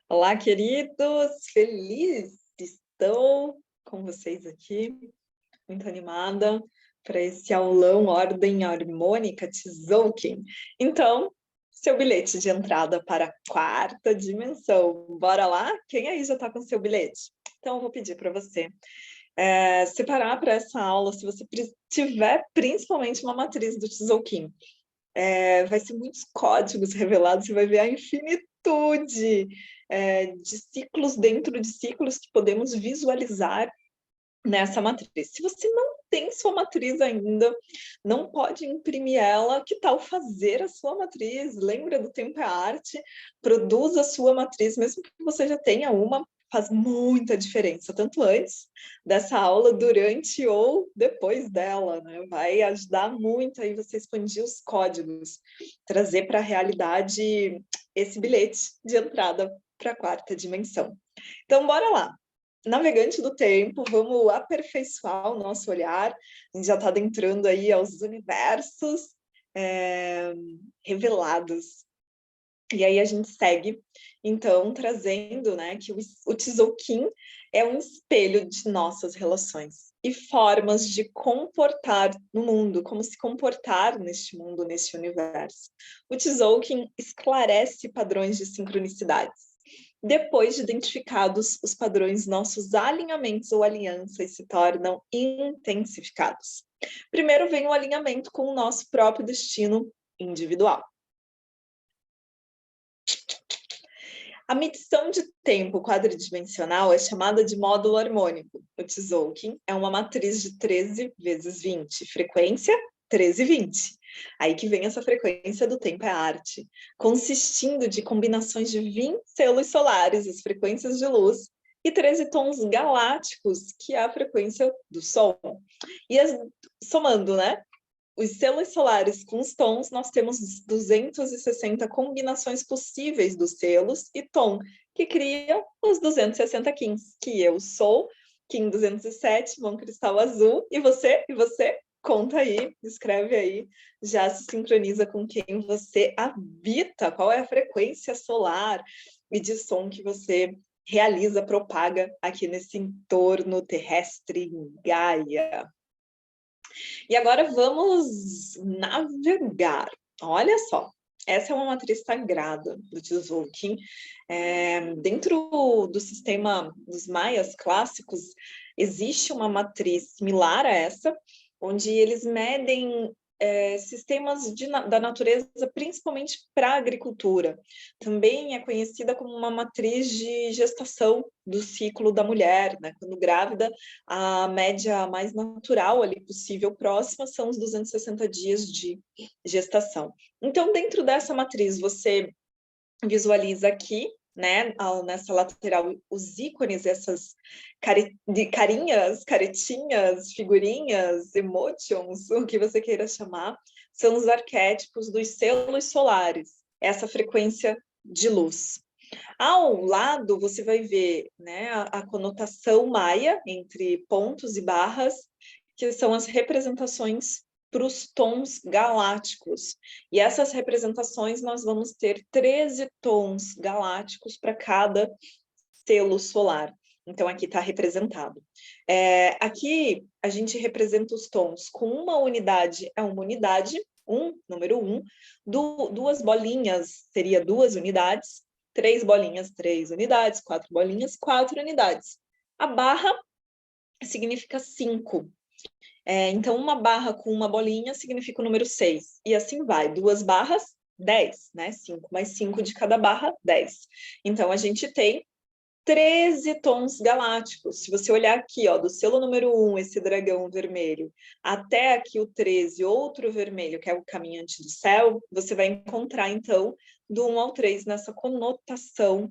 Olá, queridos! Feliz estou com vocês aqui, muito animada para esse aulão Ordem Harmônica Tzolk'in. Então, seu bilhete de entrada para a quarta dimensão. Bora lá? Quem aí já está com seu bilhete? Então, eu vou pedir para você separar para essa aula, se você tiver principalmente uma matriz do Tzolk'in. Vai ser muitos códigos revelados, você vai ver a infinitude de ciclos dentro de ciclos que podemos visualizar nessa matriz. Se você não tem sua matriz ainda, não pode imprimir ela, que tal fazer a sua matriz? Lembra do Tempo é Arte? Produza a sua matriz, mesmo que você já tenha uma, faz muita diferença, tanto antes dessa aula, durante ou depois dela, né? Vai ajudar muito aí você expandir os códigos, trazer para a realidade esse bilhete de entrada para a quarta dimensão. Então, bora lá. Navegante do tempo, vamos aperfeiçoar o nosso olhar. A gente já está adentrando aí aos universos revelados. E aí a gente segue, então, trazendo, né, que o Tzolk'in é um espelho de nossas relações e formas de comportar no mundo, como se comportar neste mundo, neste universo. O Tzolk'in esclarece padrões de sincronicidades. Depois de identificados os padrões, nossos alinhamentos ou alianças se tornam intensificados. Primeiro vem o alinhamento com o nosso próprio destino individual. A medição de tempo quadridimensional é chamada de módulo harmônico. O Tzolk'in é uma matriz de 13 vezes 20, frequência 1320. Aí que vem essa frequência do tempo é arte, consistindo de combinações de 20 selos solares, as frequências de luz, e 13 tons galácticos, que é a frequência do Sol. E somando, né? Os selos solares com os tons, nós temos 260 combinações possíveis dos selos e tom, que criam os 260 Kins, que eu sou, Kim 207, Mão Cristal Azul, e você? Conta aí, escreve aí, já se sincroniza com quem você habita, qual é a frequência solar e de som que você realiza, propaga aqui nesse entorno terrestre em Gaia. E agora vamos navegar. Olha só, essa é uma matriz sagrada do Tzolk'in. Dentro do sistema dos maias clássicos, existe uma matriz similar a essa, onde eles medem sistemas da natureza, principalmente para a agricultura. Também é conhecida como uma matriz de gestação do ciclo da mulher, né? Quando grávida, a média mais natural ali possível próxima são os 260 dias de gestação. Então, dentro dessa matriz, você visualiza aqui, né, nessa lateral, os ícones, essas carinhas, caretinhas, figurinhas, emotions, o que você queira chamar, são os arquétipos dos selos solares, essa frequência de luz. Ao lado, você vai ver, né, a conotação maia, entre pontos e barras, que são as representações para os tons galácticos. E essas representações nós vamos ter 13 tons galácticos para cada selo solar. Então, aqui está representado. Aqui, a gente representa os tons com uma unidade, é uma unidade, número 1, duas bolinhas, seria 2 unidades, 3 bolinhas, 3 unidades, 4 bolinhas, 4 unidades. A barra significa 5. Então, uma barra com uma bolinha significa o número 6. E assim vai. 2 barras, 10, né? 5 mais 5 de cada barra, 10. Então, a gente tem 13 tons galácticos. Se você olhar aqui, ó, do selo número 1, esse dragão vermelho, até aqui o 13, outro vermelho, que é o caminhante do céu, você vai encontrar, então, do 1 ao 3, nessa conotação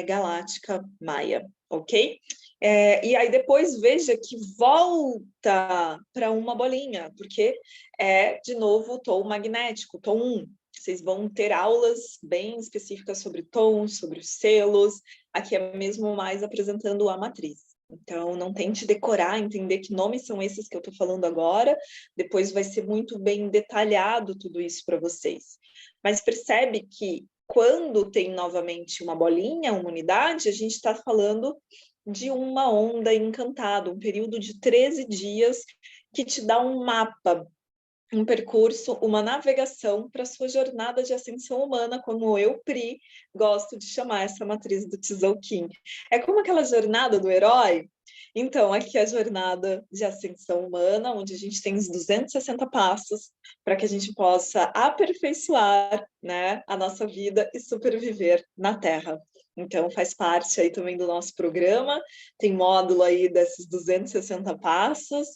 galáctica maia, ok? E aí depois veja que volta para uma bolinha, porque é, de novo, o tom magnético, tom 1. Vocês vão ter aulas bem específicas sobre tons, sobre os selos. Aqui é mesmo mais apresentando a matriz. Então, não tente decorar, entender que nomes são esses que eu estou falando agora. Depois vai ser muito bem detalhado tudo isso para vocês. Mas percebe que quando tem novamente uma bolinha, uma unidade, a gente está falando de uma onda encantada, um período de 13 dias que te dá um mapa, um percurso, uma navegação para a sua jornada de ascensão humana, como eu, Pri, gosto de chamar essa matriz do Tzolk'in. É como aquela jornada do herói. Então, aqui é a jornada de ascensão humana, onde a gente tem os 260 passos para que a gente possa aperfeiçoar, né, a nossa vida e superviver na Terra. Então, faz parte aí também do nosso programa, tem módulo aí desses 260 passos,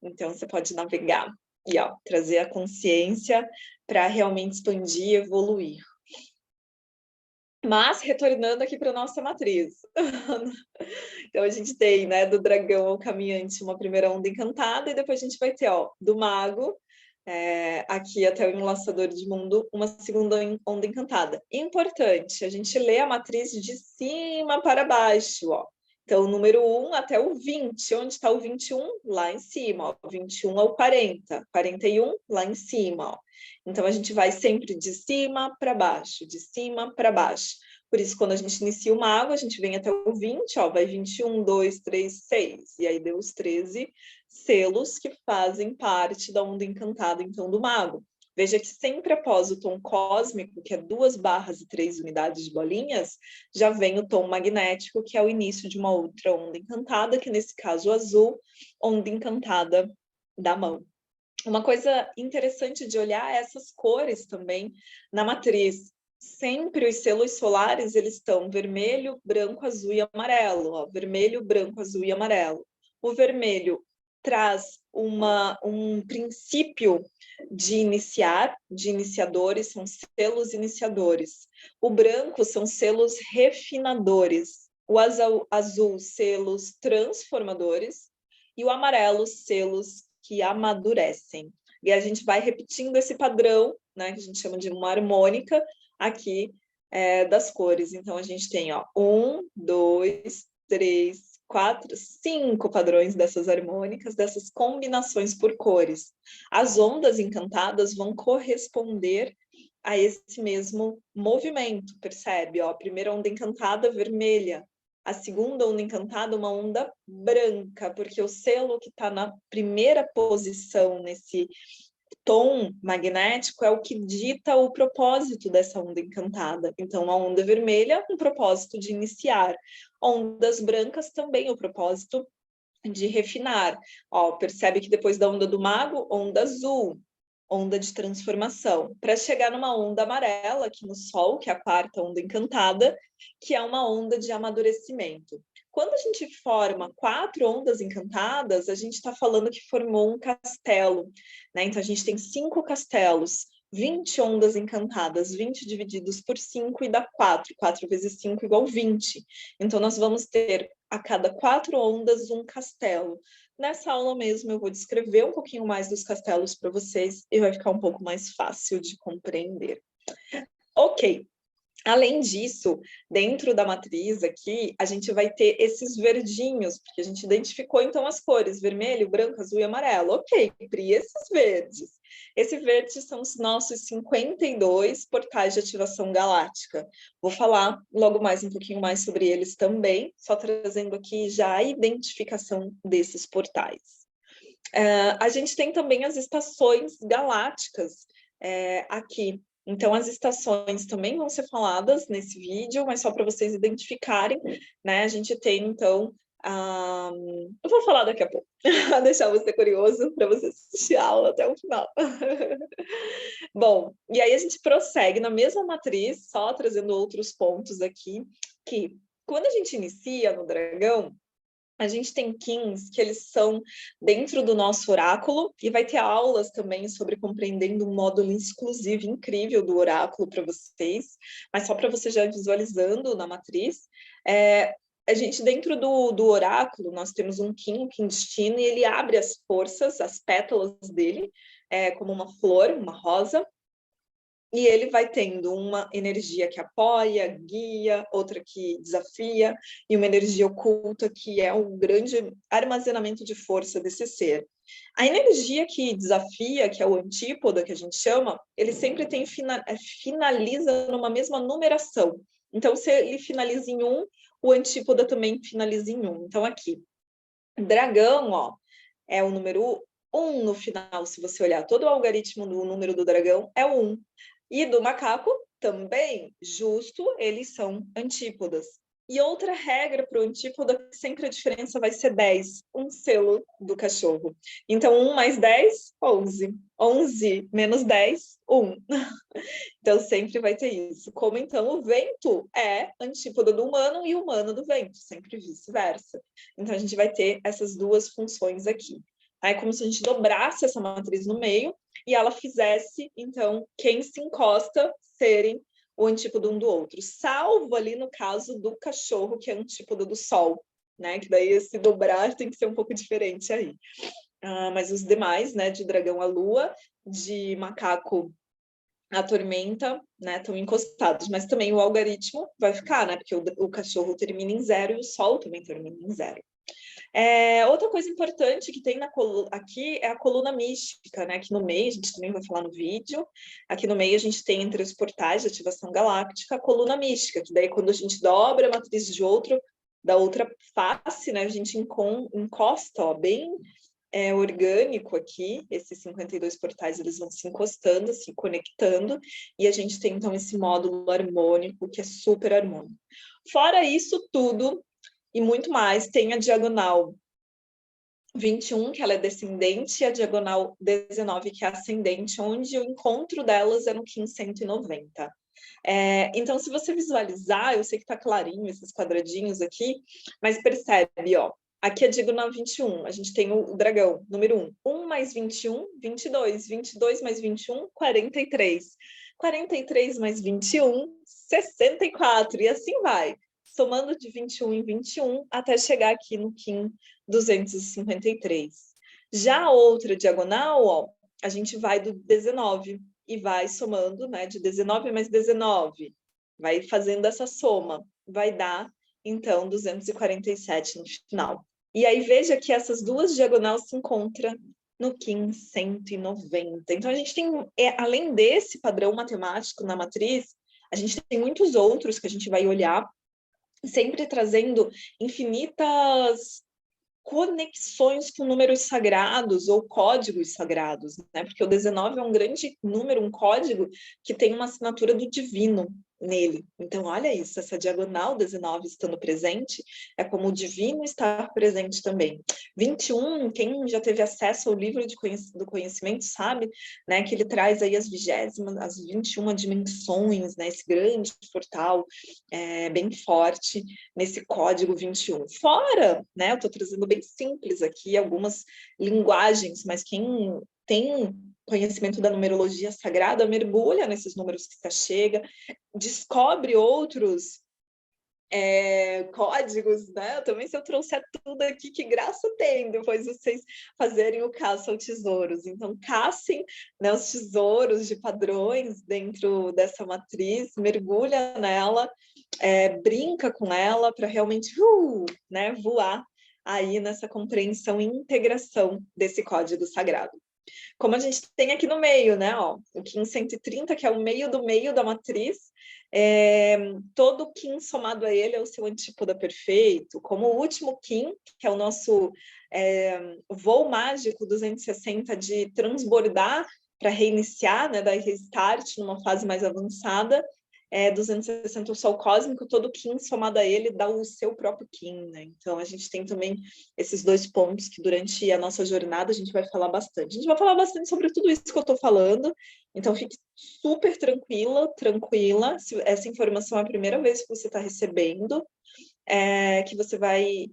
então você pode navegar e ó, trazer a consciência para realmente expandir e evoluir. Mas, retornando aqui para a nossa matriz. Então, a gente tem, né, do dragão ao caminhante, uma primeira onda encantada, e depois a gente vai ter, ó, do mago, aqui até o enlaçador de mundo, uma segunda onda encantada. Importante, a gente lê a matriz de cima para baixo, ó. Então, o número 1 até o 20. Onde está o 21? Lá em cima, ó. 21 ao 40. 41, lá em cima, ó. Então, a gente vai sempre de cima para baixo, de cima para baixo. Por isso, quando a gente inicia o mago, a gente vem até o 20, ó, vai 21, 2, 3, 6. E aí deu os 13 selos que fazem parte da onda encantada, então, do mago. Veja que sempre após o tom cósmico, que é 2 barras e 3 unidades de bolinhas, já vem o tom magnético, que é o início de uma outra onda encantada, que nesse caso o azul, onda encantada da mão. Uma coisa interessante de olhar é essas cores também na matriz. Sempre os selos solares, eles estão vermelho, branco, azul e amarelo. Ó, vermelho, branco, azul e amarelo. O vermelho traz um princípio de iniciar, de iniciadores, são selos iniciadores. O branco são selos refinadores. O azul, selos transformadores. E o amarelo, selos que amadurecem. E a gente vai repetindo esse padrão, né, que a gente chama de uma harmônica, aqui das cores. Então, a gente tem, ó, 1, 2, 3, 4, 5 padrões dessas harmônicas, dessas combinações por cores. As ondas encantadas vão corresponder a esse mesmo movimento, percebe? Ó, a primeira onda encantada, vermelha. A segunda onda encantada, uma onda branca, porque o selo que está na primeira posição nesse tom magnético é o que dita o propósito dessa onda encantada. Então, a onda vermelha, um propósito de iniciar. Ondas brancas também o propósito de refinar. Ó, percebe que depois da onda do mago, onda azul, onda de transformação, para chegar numa onda amarela aqui no Sol, que é a quarta onda encantada, que é uma onda de amadurecimento. Quando a gente forma 4 ondas encantadas, a gente está falando que formou um castelo, né? Então, a gente tem 5 castelos, 20 ondas encantadas, 20 divididos por 5 e dá 4. 4 vezes 5 igual 20. Então, nós vamos ter a cada 4 ondas um castelo. Nessa aula mesmo eu vou descrever um pouquinho mais dos castelos para vocês e vai ficar um pouco mais fácil de compreender. Ok. Além disso, dentro da matriz aqui, a gente vai ter esses verdinhos, porque a gente identificou então as cores, vermelho, branco, azul e amarelo. Ok, Pri, esses verdes. Esses verdes são os nossos 52 portais de ativação galáctica. Vou falar logo mais um pouquinho mais sobre eles também, só trazendo aqui já a identificação desses portais. A gente tem também as estações galácticas aqui. Então, as estações também vão ser faladas nesse vídeo, mas só para vocês identificarem, né? A gente tem, então, eu vou falar daqui a pouco, deixar você curioso para você assistir a aula até o final. Bom, e aí a gente prossegue na mesma matriz, só trazendo outros pontos aqui, que quando a gente inicia no dragão, a gente tem Kins, que eles são dentro do nosso oráculo, e vai ter aulas também sobre compreendendo um módulo exclusivo incrível do oráculo para vocês, mas só para você já visualizando na matriz. A gente, dentro do oráculo, nós temos um Kim destino, e ele abre as forças, as pétalas dele, como uma flor, uma rosa, E ele vai tendo uma energia que apoia, guia, outra que desafia, e uma energia oculta que é o grande armazenamento de força desse ser. A energia que desafia, que é o antípoda, que a gente chama, ele sempre finaliza numa mesma numeração. Então, se ele finaliza em 1, o antípoda também finaliza em 1. Então, aqui, dragão, ó, é o número 1 no final, se você olhar todo o algoritmo do número do dragão, é o 1. E do macaco, também, justo, eles são antípodas. E outra regra para o antípoda, sempre a diferença vai ser 10, um selo do cachorro. Então, 1 mais 10, 11. 11 menos 10, 1. Então, sempre vai ter isso. Como, então, o vento é antípoda do humano e o humano do vento, sempre vice-versa. Então, a gente vai ter essas duas funções aqui. É como se a gente dobrasse essa matriz no meio e ela fizesse, então, quem se encosta serem o antípodo um do outro, salvo ali no caso do cachorro, que é antípodo do sol, né? Que daí esse dobrar tem que ser um pouco diferente aí. Mas os demais, né, de dragão à lua, de macaco a tormenta, né, estão encostados, mas também o algoritmo vai ficar, né, porque o cachorro termina em 0 e o sol também termina em 0. Outra coisa importante que tem aqui é a coluna mística, né? Aqui no meio, a gente também vai falar no vídeo. Aqui no meio a gente tem entre os portais de ativação galáctica a coluna mística, que daí quando a gente dobra a matriz da outra face, né? A gente encosta, ó, bem orgânico aqui, esses 52 portais eles vão se encostando, se conectando, e a gente tem então esse módulo harmônico que é super harmônico. Fora isso tudo, e muito mais, tem a diagonal 21, que ela é descendente, e a diagonal 19, que é ascendente, onde o encontro delas é no Kim 190. Então, se você visualizar, eu sei que está clarinho esses quadradinhos aqui, mas percebe, ó, aqui é a diagonal 21, a gente tem o dragão, número 1. 1 mais 21, 22. 22 mais 21, 43. 43 mais 21, 64. E assim vai, somando de 21 em 21, até chegar aqui no Kim 253. Já a outra diagonal, ó, a gente vai do 19 e vai somando, né, de 19 mais 19, vai fazendo essa soma, vai dar, então, 247 no final. E aí veja que essas duas diagonais se encontram no Kim 190. Então, a gente tem, além desse padrão matemático na matriz, a gente tem muitos outros que a gente vai olhar, sempre trazendo infinitas conexões com números sagrados ou códigos sagrados, né? Porque o 19 é um grande número, um código que tem uma assinatura do divino nele. Então, olha isso, essa diagonal 19 estando presente, é como o divino estar presente também. 21, quem já teve acesso ao livro do conhecimento sabe, né, que ele traz aí as 21 dimensões, né, esse grande portal bem forte nesse código 21. Fora, né, eu estou trazendo bem simples aqui algumas linguagens, mas quem tem conhecimento da numerologia sagrada mergulha nesses números que se chega, descobre outros códigos, né? Também se eu trouxer tudo aqui, que graça tem depois vocês fazerem o caça ao tesouros. Então, caçem, né, os tesouros de padrões dentro dessa matriz, mergulha nela, brinca com ela para realmente né, voar aí nessa compreensão e integração desse código sagrado. Como a gente tem aqui no meio, né? Ó, o Kim 130, que é o meio do meio da matriz, todo Kim somado a ele é o seu antípoda perfeito, como o último Kim, que é o nosso voo mágico 260 de transbordar para reiniciar, né, dar restart numa fase mais avançada, 260 o Sol cósmico, todo Kim somado a ele dá o seu próprio Kim, né? Então a gente tem também esses dois pontos que durante a nossa jornada a gente vai falar bastante. A gente vai falar bastante sobre tudo isso que eu estou falando, então fique super tranquila, se essa informação é a primeira vez que você está recebendo, que você vai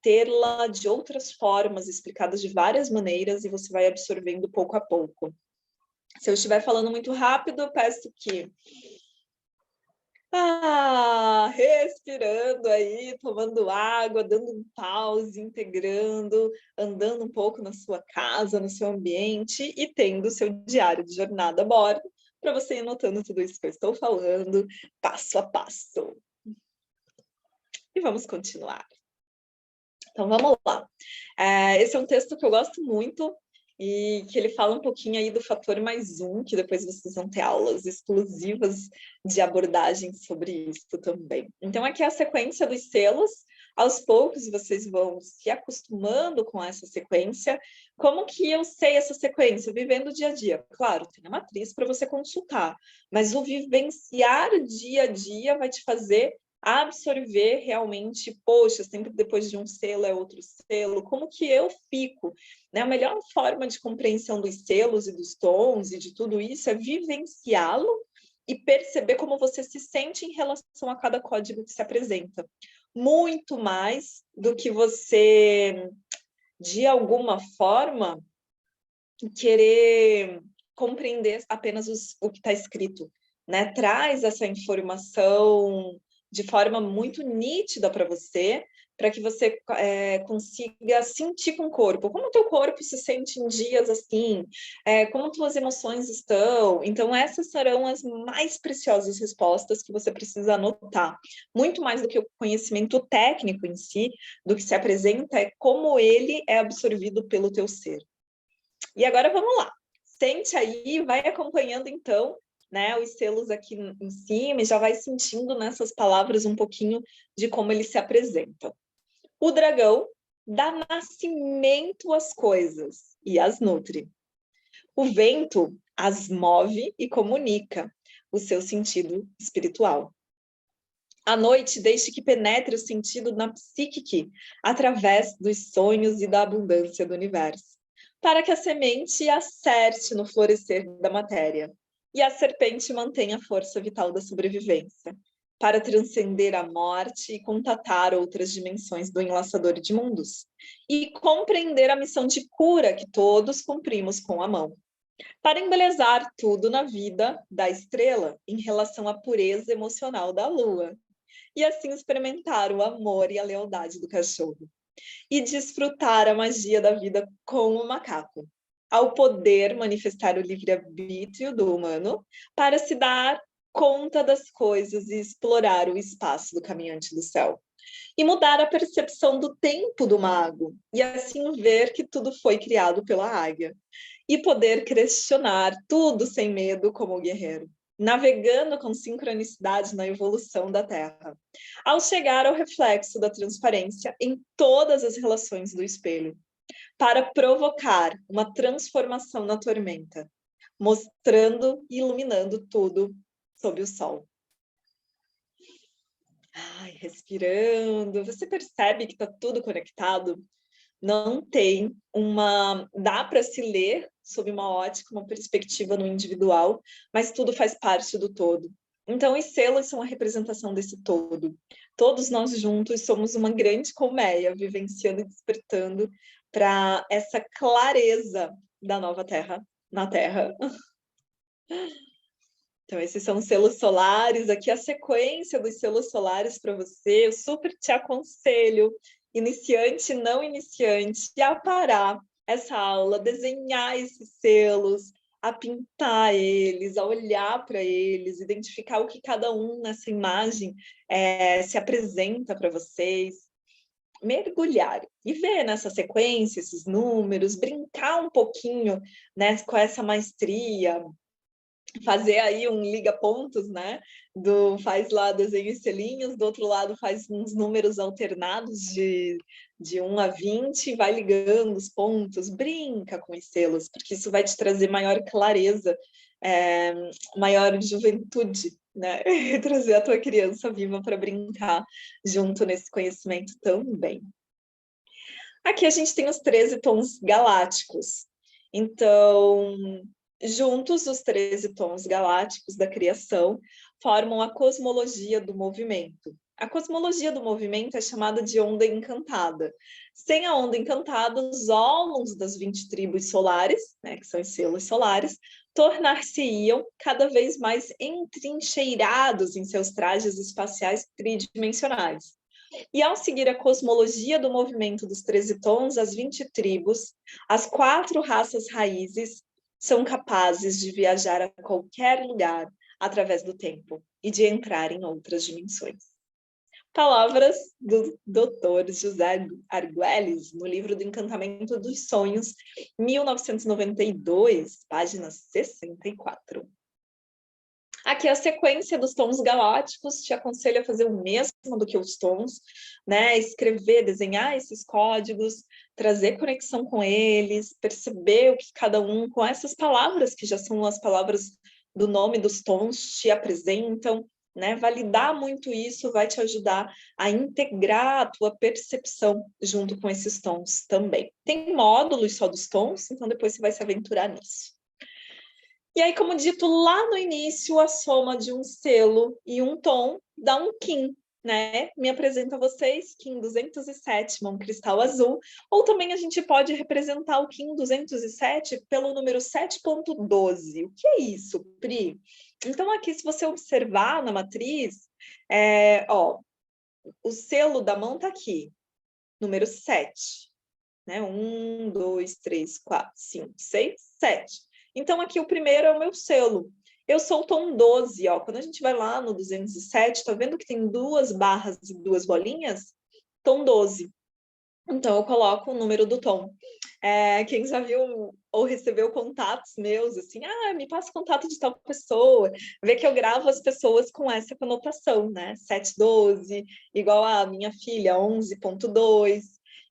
tê-la de outras formas, explicadas de várias maneiras, e você vai absorvendo pouco a pouco. Se eu estiver falando muito rápido, eu peço que respirando aí, tomando água, dando um pause, integrando, andando um pouco na sua casa, no seu ambiente e tendo o seu diário de jornada a bordo, para você ir anotando tudo isso que eu estou falando, passo a passo. E vamos continuar. Então, vamos lá. Esse é um texto que eu gosto muito e que ele fala um pouquinho aí do fator +1, que depois vocês vão ter aulas exclusivas de abordagem sobre isso também. Então, aqui é a sequência dos selos. Aos poucos, vocês vão se acostumando com essa sequência. Como que eu sei essa sequência? Vivendo o dia a dia. Claro, tem a matriz para você consultar, mas o vivenciar dia a dia vai te fazer absorver realmente, poxa, sempre depois de um selo é outro selo, como que eu fico? Né? A melhor forma de compreensão dos selos e dos tons e de tudo isso é vivenciá-lo e perceber como você se sente em relação a cada código que se apresenta. Muito mais do que você, de alguma forma, querer compreender apenas o que está escrito, né? Traz essa informação de forma muito nítida para você, para que você consiga sentir com o corpo. Como o teu corpo se sente em dias assim? Como tuas emoções estão? Então, essas serão as mais preciosas respostas que você precisa anotar. Muito mais do que o conhecimento técnico em si, do que se apresenta, é como ele é absorvido pelo teu ser. E agora vamos lá. Sente aí, vai acompanhando então, né, os selos aqui em cima e já vai sentindo nessas palavras um pouquinho de como eles se apresentam. O dragão dá nascimento às coisas e as nutre. O vento as move e comunica o seu sentido espiritual. A noite deixe que penetre o sentido na psique através dos sonhos e da abundância do universo, para que a semente acerte no florescer da matéria e a serpente mantenha a força vital da sobrevivência, para transcender a morte e contatar outras dimensões do enlaçador de mundos, e compreender a missão de cura que todos cumprimos com a mão, para embelezar tudo na vida da estrela em relação à pureza emocional da lua, e assim experimentar o amor e a lealdade do cachorro, e desfrutar a magia da vida com o macaco, ao poder manifestar o livre-arbítrio do humano para se dar conta das coisas e explorar o espaço do caminhante do céu. E mudar a percepção do tempo do mago, e assim ver que tudo foi criado pela águia. E poder questionar tudo sem medo como o guerreiro, navegando com sincronicidade na evolução da Terra, ao chegar ao reflexo da transparência em todas as relações do espelho, para provocar uma transformação na tormenta, mostrando e iluminando tudo sob o sol. Ai, respirando, você percebe que está tudo conectado? Não tem uma... Dá para se ler sob uma ótica, uma perspectiva no individual, mas tudo faz parte do todo. Então, os selos são a representação desse todo. Todos nós juntos somos uma grande colmeia, vivenciando e despertando para essa clareza da nova Terra, na Terra. Então, esses são os selos solares. Aqui a sequência dos selos solares para você. Eu super te aconselho, iniciante, não iniciante, a parar essa aula, desenhar esses selos, a pintar eles, a olhar para eles, identificar o que cada um nessa imagem se apresenta para vocês, mergulhar e ver nessa sequência esses números, brincar um pouquinho, né, com essa maestria, fazer aí um liga-pontos, né? Faz lá desenho e selinhos, do outro lado faz uns números alternados de 1 a 20, vai ligando os pontos, brinca com os selos, porque isso vai te trazer maior clareza, maior juventude, né? E trazer a tua criança viva para brincar junto nesse conhecimento também. Aqui a gente tem os 13 tons galácticos. Então, juntos, os 13 tons galácticos da criação formam a cosmologia do movimento. A cosmologia do movimento é chamada de onda encantada. Sem a onda encantada, os ólons das 20 tribos solares, né, que são os selos solares, tornar-se-iam cada vez mais entrincheirados em seus trajes espaciais tridimensionais. E ao seguir a cosmologia do movimento dos 13 tons, as 20 tribos, as 4 raças raízes, são capazes de viajar a qualquer lugar através do tempo e de entrar em outras dimensões. Palavras do Dr. José Argüelles, no livro do Encantamento dos Sonhos, 1992, página 64. Aqui a sequência dos tons galácticos, te aconselho a fazer o mesmo do que os tons, né? Escrever, desenhar esses códigos, trazer conexão com eles, perceber o que cada um, com essas palavras, que já são as palavras do nome dos tons, te apresentam, né? Validar muito isso vai te ajudar a integrar a tua percepção junto com esses tons também. Tem módulos só dos tons, então depois você vai se aventurar nisso. E aí, como dito lá no início, a soma de um selo e um tom dá um Kim, né? Me apresento a vocês, Kim 207, um cristal azul, ou também a gente pode representar o Kim 207 pelo número 7.12. O que é isso, Pri? Então, aqui, se você observar na matriz, o selo da mão está aqui, número 7. Né? 1, 2, 3, 4, 5, 6, 7. Então, aqui o primeiro é o meu selo. Eu sou o tom 12, ó. Quando a gente vai lá no 207, tá vendo que tem 2 barras e 2 bolinhas? Tom 12. Então, eu coloco o número do tom. Quem já viu ou recebeu contatos meus, assim, me passa o contato de tal pessoa, vê que eu gravo as pessoas com essa conotação, né? 712, igual a minha filha, 11.2.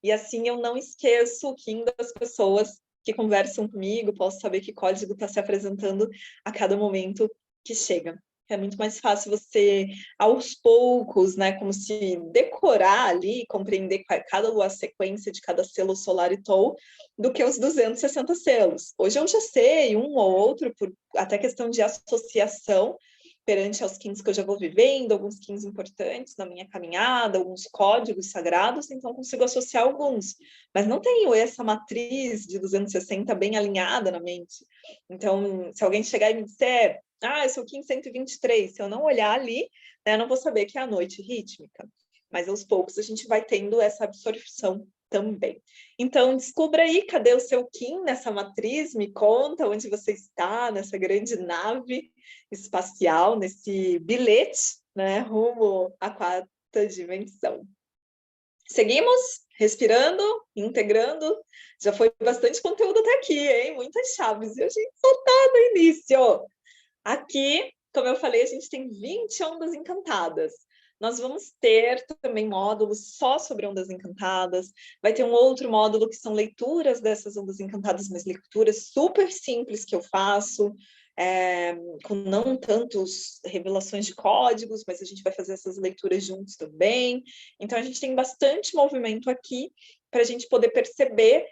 E assim eu não esqueço o Kim das pessoas que conversam comigo, posso saber que código está se apresentando a cada momento que chega. É muito mais fácil você, aos poucos, né, como se decorar ali, compreender a sequência de cada selo solar e tom, do que os 260 selos. Hoje eu já sei um ou outro, por até questão de associação, perante aos Kins que eu já vou vivendo, alguns Kins importantes na minha caminhada, alguns códigos sagrados, então consigo associar alguns. Mas não tenho essa matriz de 260 bem alinhada na mente. Então, se alguém chegar e me disser, eu sou Kim 123, se eu não olhar ali, né, eu não vou saber que é a noite rítmica. Mas aos poucos a gente vai tendo essa absorção também. Então, descubra aí, cadê o seu Kim nessa matriz? Me conta onde você está, nessa grande nave espacial, nesse bilhete, né, rumo à quarta dimensão. Seguimos? Respirando, integrando. Já foi bastante conteúdo até aqui, hein? Muitas chaves. E a gente só tá no início. Aqui, como eu falei, a gente tem 20 ondas encantadas. Nós vamos ter também módulos só sobre ondas encantadas. Vai ter um outro módulo que são leituras dessas ondas encantadas, mas leituras super simples que eu faço, com não tantos revelações de códigos, mas a gente vai fazer essas leituras juntos também. Então, a gente tem bastante movimento aqui para a gente poder perceber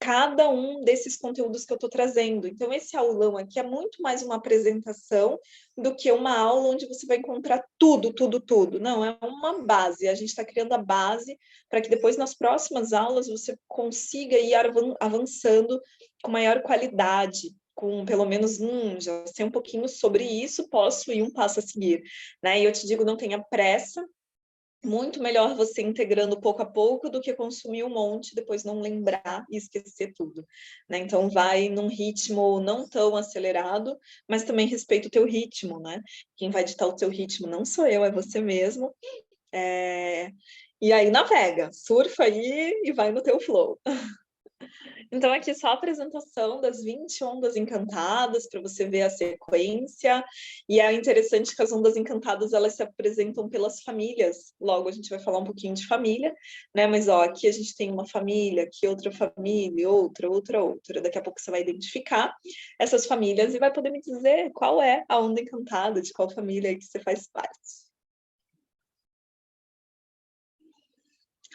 cada um desses conteúdos que eu estou trazendo. Então, esse aulão aqui é muito mais uma apresentação do que uma aula onde você vai encontrar tudo, tudo, tudo. Não, é uma base. A gente está criando a base para que depois, nas próximas aulas, você consiga ir avançando com maior qualidade, com pelo menos já sei um pouquinho sobre isso, posso ir um passo a seguir. Né? E eu te digo, não tenha pressa, muito melhor você integrando pouco a pouco do que consumir um monte, depois não lembrar e esquecer tudo, né? Então vai num ritmo não tão acelerado, mas também respeita o teu ritmo, né? Quem vai ditar o teu ritmo não sou eu, é você mesmo. E aí navega, surfa aí e vai no teu flow. Então, aqui só a apresentação das 20 ondas encantadas, para você ver a sequência. E é interessante que as ondas encantadas, elas se apresentam pelas famílias. Logo, a gente vai falar um pouquinho de família, né? Mas, aqui a gente tem uma família, aqui outra família, outra. Daqui a pouco você vai identificar essas famílias e vai poder me dizer qual é a onda encantada, de qual família que você faz parte.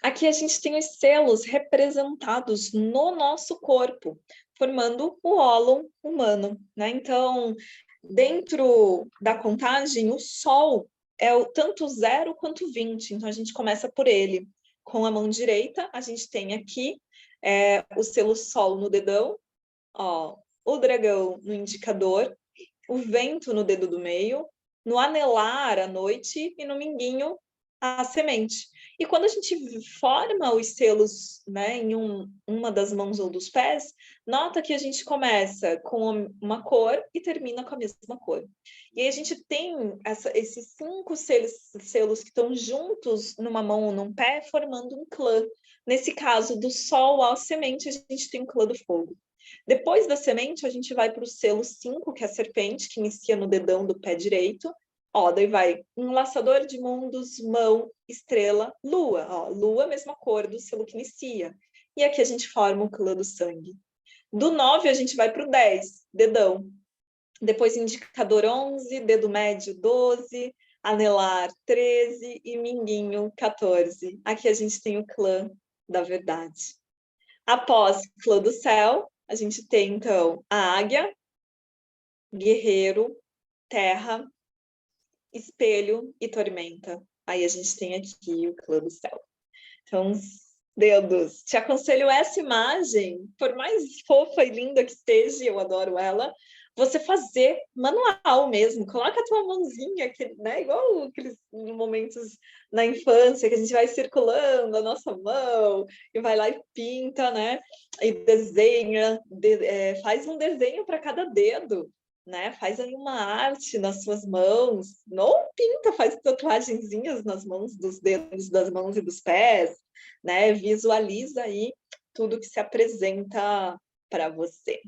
Aqui a gente tem os selos representados no nosso corpo, formando o ólon humano, né? Então, dentro da contagem, o Sol é tanto 0 quanto 20, então a gente começa por ele. Com a mão direita, a gente tem aqui o selo Sol no dedão, o dragão no indicador, o vento no dedo do meio, no anelar à noite e no minguinho a semente. E quando a gente forma os selos, né, em uma das mãos ou dos pés, nota que a gente começa com uma cor e termina com a mesma cor. E aí a gente tem esses 5 selos que estão juntos numa mão ou num pé, formando um clã. Nesse caso, do sol à semente, a gente tem um clã do fogo. Depois da semente, a gente vai para o selo 5, que é a serpente, que inicia no dedão do pé direito. Ó, daí vai um laçador de mundos, mão, estrela, lua. Ó, lua, mesma cor do selo que inicia. E aqui a gente forma o clã do sangue. Do 9 a gente vai para o 10, dedão. Depois indicador 11, dedo médio 12, anelar 13 e minguinho 14. Aqui a gente tem o clã da verdade. Após clã do céu, a gente tem então a águia, guerreiro, terra, espelho e tormenta. Aí a gente tem aqui o clã do céu. Então, dedos. Te aconselho essa imagem, por mais fofa e linda que esteja, eu adoro ela, você fazer manual mesmo. Coloca a tua mãozinha, que, né, igual aqueles momentos na infância que a gente vai circulando a nossa mão e vai lá e pinta, né? E desenha, faz um desenho para cada dedo. Né? Faz aí uma arte nas suas mãos, não pinta, faz tatuagenzinhas nas mãos, dos dedos das mãos e dos pés, né? Visualiza aí tudo que se apresenta para você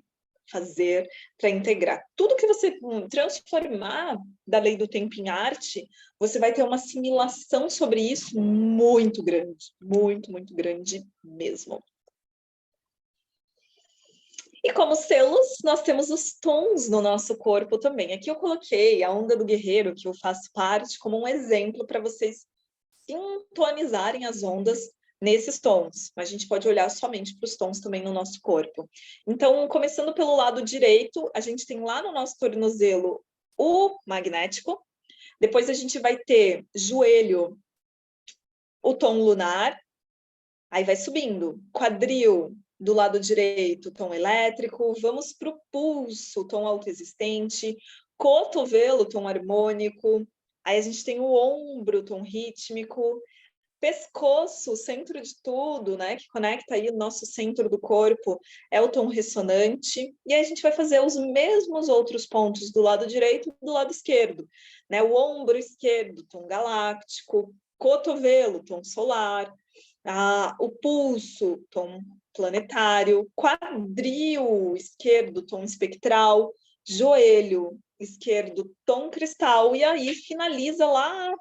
fazer, para integrar. Tudo que você transformar da lei do tempo em arte, você vai ter uma assimilação sobre isso muito grande, muito grande mesmo. E como selos, nós temos os tons no nosso corpo também. Aqui eu coloquei a onda do guerreiro, que eu faço parte, como um exemplo para vocês sintonizarem as ondas nesses tons. Mas a gente pode olhar somente para os tons também no nosso corpo. Então, começando pelo lado direito, a gente tem lá no nosso tornozelo o magnético. Depois a gente vai ter joelho, o tom lunar. Aí vai subindo. Quadril, do lado direito, tom elétrico. Vamos para o pulso, tom autoexistente. Cotovelo, tom harmônico. Aí a gente tem o ombro, tom rítmico. Pescoço, centro de tudo, né? Que conecta aí o nosso centro do corpo, é o tom ressonante. E aí a gente vai fazer os mesmos outros pontos do lado direito e do lado esquerdo, né? O ombro esquerdo, tom galáctico. Cotovelo, tom solar. O pulso, tom planetário, quadril esquerdo, tom espectral, joelho esquerdo, tom cristal, e aí finaliza lá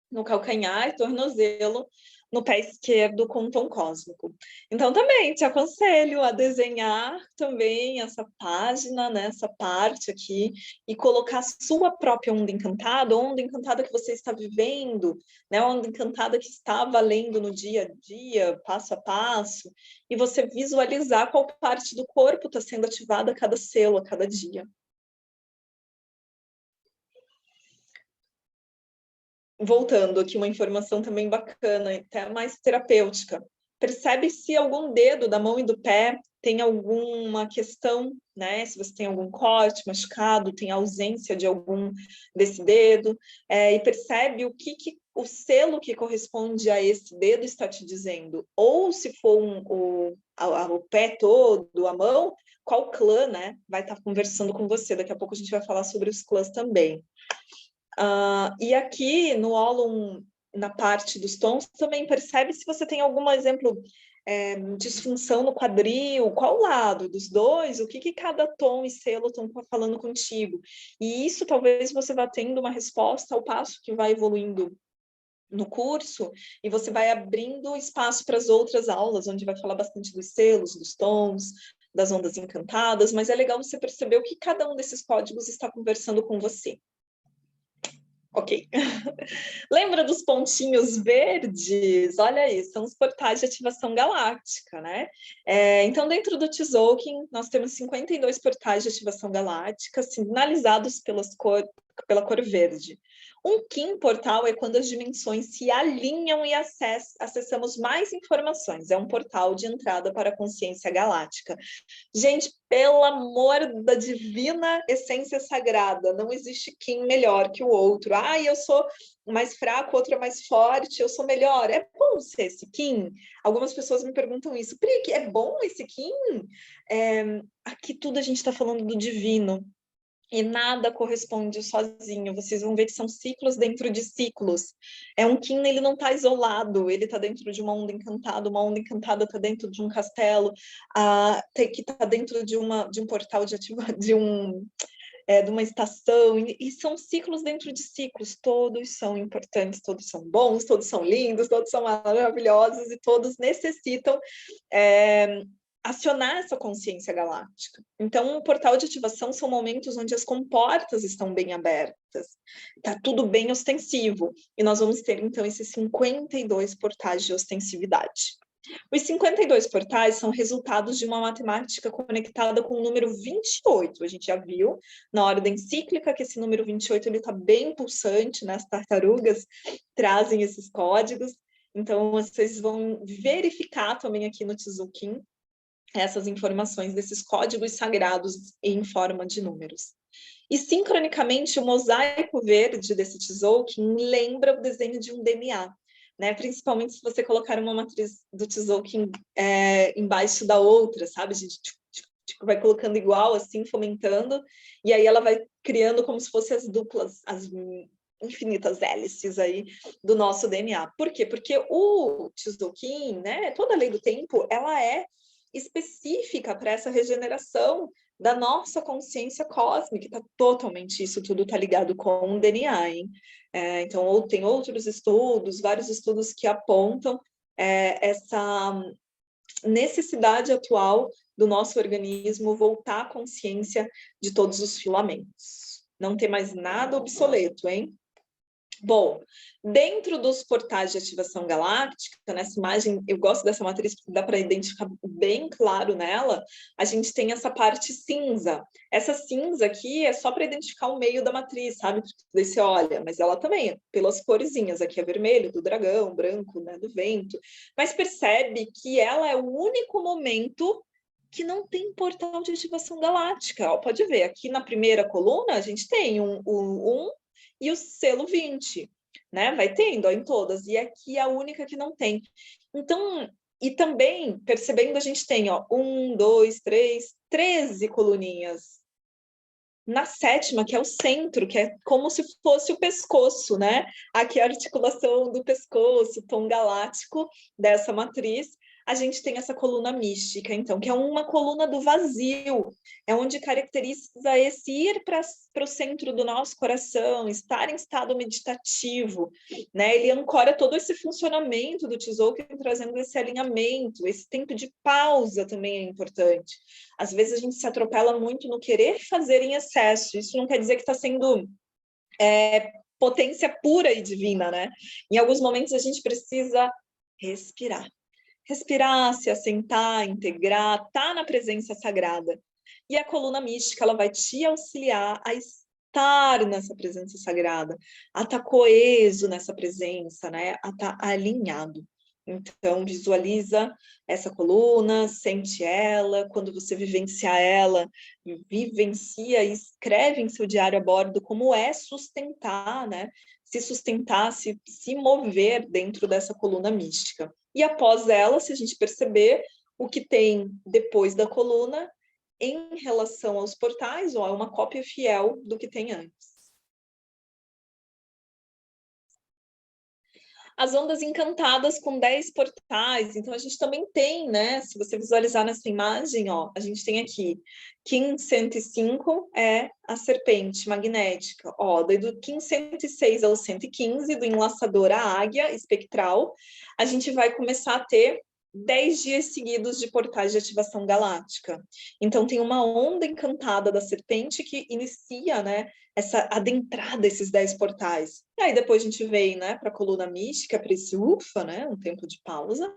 no calcanhar, tornozelo, no pé esquerdo com tom cósmico. Então, também te aconselho a desenhar também essa página, né, essa parte aqui, e colocar a sua própria onda encantada que você está vivendo, né, onda encantada que está valendo no dia a dia, passo a passo, e você visualizar qual parte do corpo está sendo ativada a cada selo, a cada dia. Voltando aqui, uma informação também bacana, até mais terapêutica. Percebe se algum dedo da mão e do pé tem alguma questão, né? Se você tem algum corte, machucado, tem ausência de algum desse dedo, e percebe o que o selo que corresponde a esse dedo está te dizendo. Ou se for o pé todo, a mão, qual clã, né? Vai estar conversando com você. Daqui a pouco a gente vai falar sobre os clãs também. E aqui no ólon, na parte dos tons, também percebe se você tem algum exemplo, disfunção no quadril, qual lado dos dois, o que cada tom e selo estão falando contigo. E isso talvez você vá tendo uma resposta ao passo que vai evoluindo no curso, e você vai abrindo espaço para as outras aulas, onde vai falar bastante dos selos, dos tons, das ondas encantadas, mas é legal você perceber o que cada um desses códigos está conversando com você. Ok. Lembra dos pontinhos verdes? Olha aí, são os portais de ativação galáctica, né? Então, dentro do Tzolk'in, nós temos 52 portais de ativação galáctica, sinalizados pelas pela cor verde. Um Kim portal é quando as dimensões se alinham e acessamos mais informações. É um portal de entrada para a consciência galáctica. Gente, pelo amor da divina essência sagrada, não existe Kim melhor que o outro. Ah, eu sou mais fraco, outro é mais forte, eu sou melhor. É bom ser esse Kim? Algumas pessoas me perguntam isso. Pri, é bom esse Kim? Aqui tudo a gente está falando do divino. E nada corresponde sozinho. Vocês vão ver que são ciclos dentro de ciclos. É um Kim, ele não está isolado, ele está dentro de uma onda encantada está dentro de um castelo, que está dentro de um portal de de uma estação, e são ciclos dentro de ciclos, todos são importantes, todos são bons, todos são lindos, todos são maravilhosos, e todos necessitam acionar essa consciência galáctica. Então, um portal de ativação são momentos onde as comportas estão bem abertas, está tudo bem ostensivo, e nós vamos ter, então, esses 52 portais de ostensividade. Os 52 portais são resultados de uma matemática conectada com o número 28. A gente já viu na ordem cíclica que esse número 28 está bem pulsante, né? As tartarugas trazem esses códigos. Então, vocês vão verificar também aqui no Tzolk'in essas informações desses códigos sagrados em forma de números. E, sincronicamente, o mosaico verde desse Tzolk'in lembra o desenho de um DNA. Né? Principalmente se você colocar uma matriz do Tzolk'in embaixo da outra, sabe? A gente vai colocando igual, assim, fomentando, e aí ela vai criando como se fossem as duplas, as infinitas hélices aí do nosso DNA. Por quê? Porque o Tzolk'in, né, toda a lei do tempo, ela é específica para essa regeneração da nossa consciência cósmica, tá totalmente, isso tudo está ligado com o DNA, hein? Então, tem outros estudos, vários estudos que apontam essa necessidade atual do nosso organismo voltar à consciência de todos os filamentos. Não ter mais nada obsoleto, hein? Bom, dentro dos portais de ativação galáctica, nessa imagem, eu gosto dessa matriz porque dá para identificar bem claro nela, a gente tem essa parte cinza. Essa cinza aqui é só para identificar o meio da matriz, sabe? Daí você olha, mas ela também é pelas coresinhas, aqui é vermelho, do dragão, branco, né, do vento. Mas percebe que ela é o único momento que não tem portal de ativação galáctica. Ó, pode ver, aqui na primeira coluna a gente tem um e o selo 20, né? Vai tendo ó, em todas, e aqui é a única que não tem. Então, e também, percebendo, a gente tem, ó, 1, 2, 3, 13 coluninhas. Na sétima, que é o centro, que é como se fosse o pescoço, né? Aqui é a articulação do pescoço, o tom galáctico dessa matriz. A gente tem essa coluna mística, então, que é uma coluna do vazio, é onde caracteriza esse ir para o centro do nosso coração, estar em estado meditativo, né? Ele ancora todo esse funcionamento do Tzolk'in, trazendo esse alinhamento, esse tempo de pausa também é importante. Às vezes a gente se atropela muito no querer fazer em excesso, isso não quer dizer que está sendo potência pura e divina, né? Em alguns momentos a gente precisa respirar. Respirar, se assentar, integrar, tá na presença sagrada. E a coluna mística, ela vai te auxiliar a estar nessa presença sagrada, a estar coeso nessa presença, né? A estar alinhado. Então, visualiza essa coluna, sente ela, quando você vivenciar ela, vivencia e escreve em seu diário a bordo como é sustentar, né? Se sustentar, se mover dentro dessa coluna mística. E após ela, se a gente perceber o que tem depois da coluna em relação aos portais, ó, é uma cópia fiel do que tem antes. As ondas encantadas com 10 portais, então a gente também tem, né? Se você visualizar nessa imagem, ó, a gente tem aqui Kim 105 é a serpente magnética, ó, do Kim 106 ao 115, do enlaçador à águia espectral, a gente vai começar a ter 10 dias seguidos de portais de ativação galáctica. Então, tem uma onda encantada da serpente que inicia, né, essa adentrada, esses 10 portais. E aí, depois a gente vem, né, para a coluna mística, para esse ufa, né, um tempo de pausa.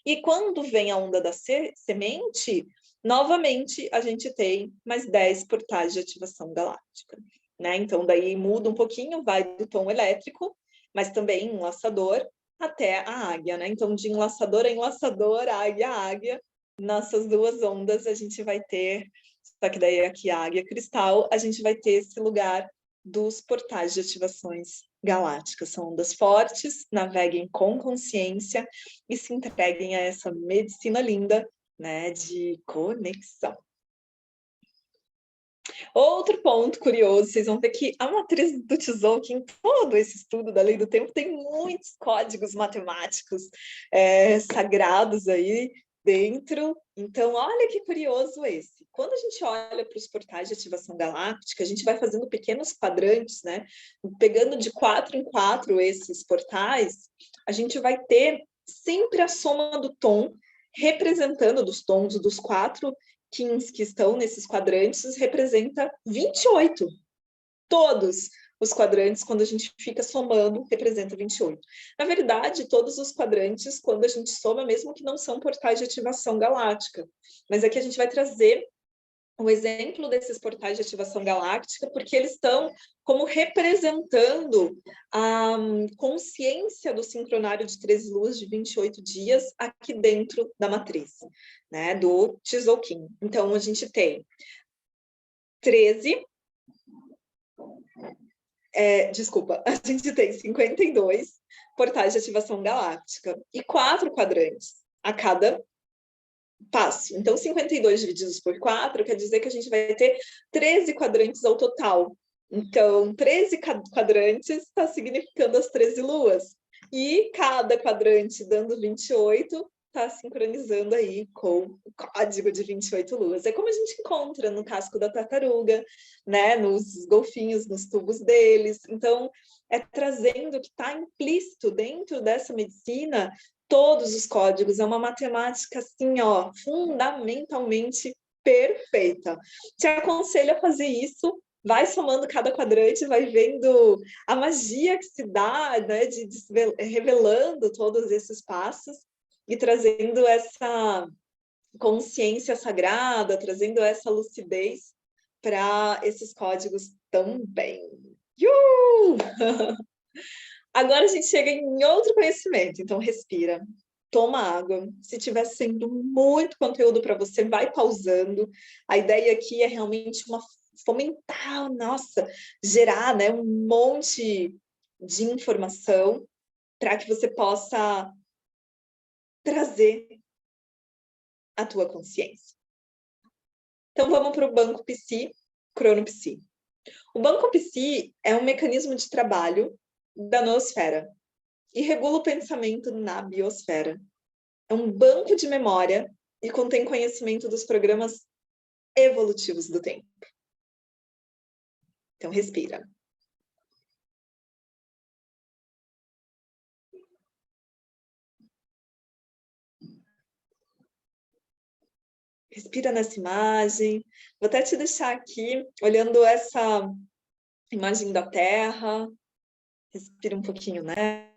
E quando vem a onda da semente, novamente, a gente tem mais 10 portais de ativação galáctica. né? Então, daí muda um pouquinho, vai do tom elétrico, mas também enlaçador, até a águia, né? Então, de enlaçador a enlaçador, águia a águia, nessas duas ondas a gente vai ter, só que daí aqui a águia cristal, a gente vai ter esse lugar dos portais de ativações galácticas. São ondas fortes, naveguem com consciência e se entreguem a essa medicina linda, né, de conexão. Outro ponto curioso, vocês vão ver que a matriz do Tzolk'in, todo esse estudo da lei do tempo, tem muitos códigos matemáticos sagrados aí dentro. Então, olha que curioso esse. Quando a gente olha para os portais de ativação galáctica, a gente vai fazendo pequenos quadrantes, né? Pegando de 4 em 4 esses portais, a gente vai ter sempre a soma do tom, representando dos tons dos 4 Kins que estão nesses quadrantes, representa 28. Todos os quadrantes, quando a gente fica somando, representa 28. Na verdade, todos os quadrantes, quando a gente soma, mesmo que não são portais de ativação galáctica, mas aqui a gente vai trazer o exemplo desses portais de ativação galáctica, porque eles estão como representando a consciência do sincronário de 13 luas de 28 dias aqui dentro da matriz, né, do Tzolk'in. Então, a gente tem 13... a gente tem 52 portais de ativação galáctica e 4 quadrantes a cada passo. Então, 52 divididos por 4 quer dizer que a gente vai ter 13 quadrantes ao total. Então, 13 quadrantes está significando as 13 luas. E cada quadrante dando 28 está sincronizando aí com o código de 28 luas. É como a gente encontra no casco da tartaruga, né? Nos golfinhos, nos tubos deles. Então, é trazendo o que está implícito dentro dessa medicina todos os códigos, é uma matemática assim, ó, fundamentalmente perfeita. Te aconselho a fazer isso, vai somando cada quadrante, vai vendo a magia que se dá, né, revelando todos esses passos e trazendo essa consciência sagrada, trazendo essa lucidez para esses códigos também. Agora a gente chega em outro conhecimento, então respira, toma água. Se estiver sendo muito conteúdo para você, vai pausando. A ideia aqui é realmente fomentar, nossa, gerar, né, um monte de informação para que você possa trazer a tua consciência. Então vamos para o Banco Psi, Cronopsi. O Banco Psi é um mecanismo de trabalho da noosfera e regula o pensamento na biosfera. É um banco de memória e contém conhecimento dos programas evolutivos do tempo. Então, respira. Respira nessa imagem. Vou até te deixar aqui, olhando essa imagem da Terra. Respira um pouquinho, né?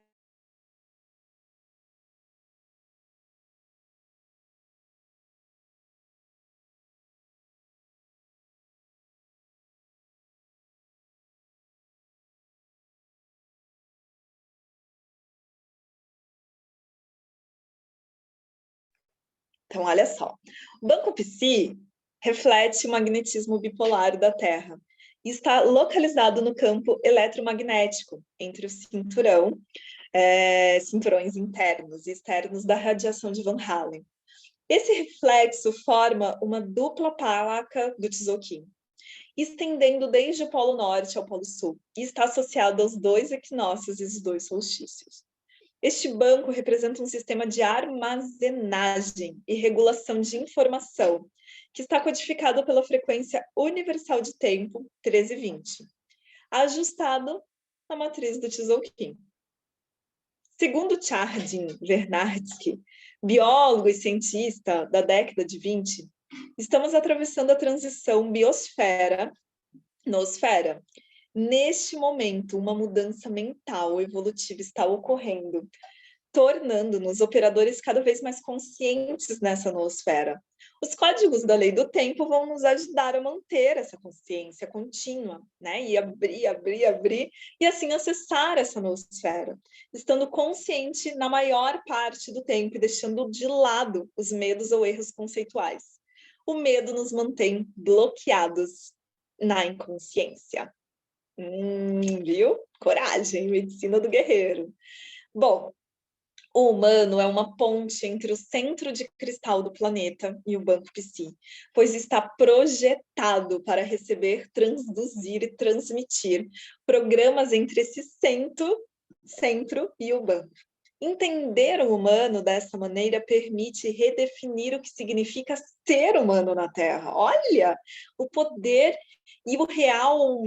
Então, olha só. O Banco Psi reflete o magnetismo bipolar da Terra e está localizado no campo eletromagnético, entre o cinturões internos e externos da radiação de Van Allen. Esse reflexo forma uma dupla placa do Tzolk'in, estendendo desde o Polo Norte ao Polo Sul, e está associado aos 2 equinócios e os 2 solstícios. Este banco representa um sistema de armazenagem e regulação de informação, que está codificado pela frequência universal de tempo 1320, ajustado à matriz do Tzolk'in. Segundo Chardin Vernadsky, biólogo e cientista da década de 20, estamos atravessando a transição biosfera-nosfera. Neste momento, uma mudança mental evolutiva está ocorrendo, tornando-nos operadores cada vez mais conscientes nessa noosfera. Os códigos da lei do tempo vão nos ajudar a manter essa consciência contínua, né? E abrir, e assim acessar essa noosfera, estando consciente na maior parte do tempo e deixando de lado os medos ou erros conceituais. O medo nos mantém bloqueados na inconsciência. Viu? Coragem, medicina do guerreiro. Bom, o humano é uma ponte entre o centro de cristal do planeta e o banco Psi, pois está projetado para receber, transduzir e transmitir programas entre esse centro e o banco. Entender o humano dessa maneira permite redefinir o que significa ser humano na Terra. Olha, o poder e o real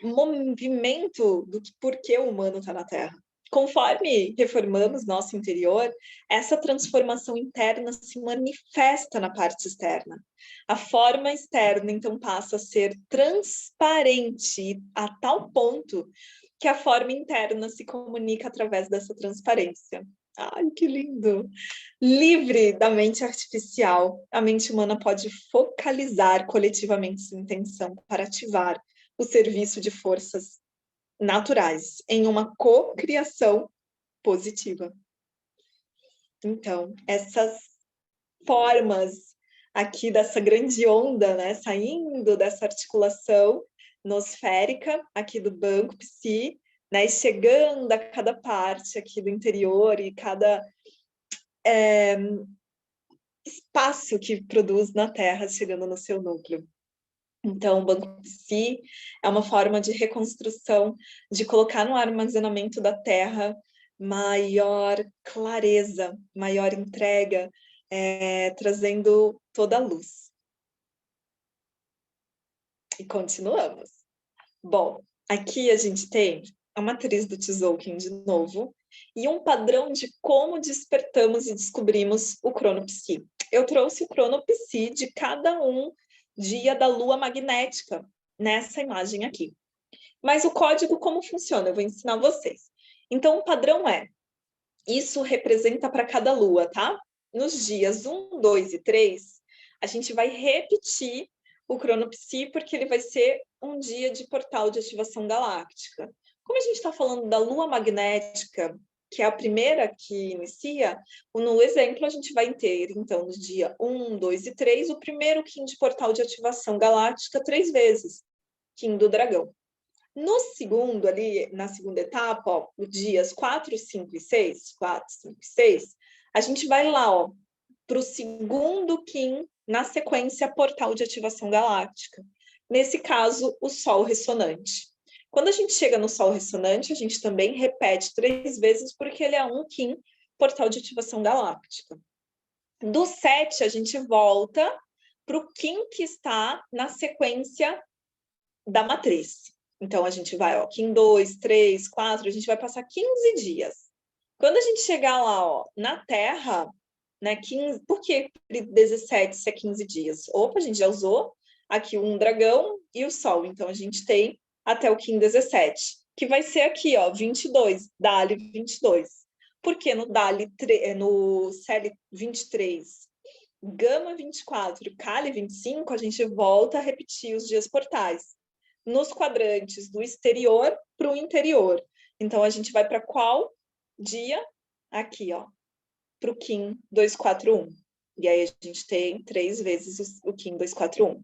movimento do porquê o humano está na Terra. Conforme reformamos nosso interior, essa transformação interna se manifesta na parte externa. A forma externa, então, passa a ser transparente a tal ponto que a forma interna se comunica através dessa transparência. Ai, que lindo! Livre da mente artificial, a mente humana pode focalizar coletivamente sua intenção para ativar o serviço de forças naturais em uma cocriação positiva. Então, essas formas aqui dessa grande onda, né, saindo dessa articulação nosférica aqui do banco Psi, né, e chegando a cada parte aqui do interior e cada espaço que produz na Terra chegando no seu núcleo. Então, o Banco Psi é uma forma de reconstrução, de colocar no armazenamento da Terra maior clareza, maior entrega, trazendo toda a luz. E continuamos. Bom, aqui a gente tem a matriz do Tzolk'in de novo e um padrão de como despertamos e descobrimos o cronopsi. Eu trouxe o cronopsi de cada dia da lua magnética nessa imagem aqui. Mas o código como funciona? Eu vou ensinar vocês. Então, o padrão isso representa para cada lua, tá? Nos dias 1, 2 e 3, a gente vai repetir o cronopsi porque ele vai ser um dia de portal de ativação galáctica. Como a gente está falando da lua magnética, que é a primeira que inicia, no exemplo a gente vai ter, então, no dia 1, 2 e 3, o primeiro Kim de portal de ativação galáctica 3 vezes, Kim do dragão. No segundo, ali, na segunda etapa, ó, os dias 4, 5 e 6, a gente vai lá, para o segundo Kim, na sequência, portal de ativação galáctica. Nesse caso, o Sol ressonante. Quando a gente chega no Sol ressonante, a gente também repete 3 vezes, porque ele é um Kim, portal de ativação galáctica. Do 7, a gente volta para o Kim que está na sequência da matriz. Então, a gente vai, Kim 2, 3, 4, a gente vai passar 15 dias. Quando a gente chegar lá, na Terra, né, 15, por que 17 se é 15 dias? Opa, a gente já usou aqui um dragão e o Sol, então a gente tem até o Kim 17, que vai ser aqui, 22, Dali 22. Porque no Celi 23, Gama 24, Kali 25, a gente volta a repetir os dias portais. Nos quadrantes do exterior para o interior. Então, a gente vai para qual dia? Aqui, para o Kim 241. E aí, a gente tem 3 vezes o Kim 241.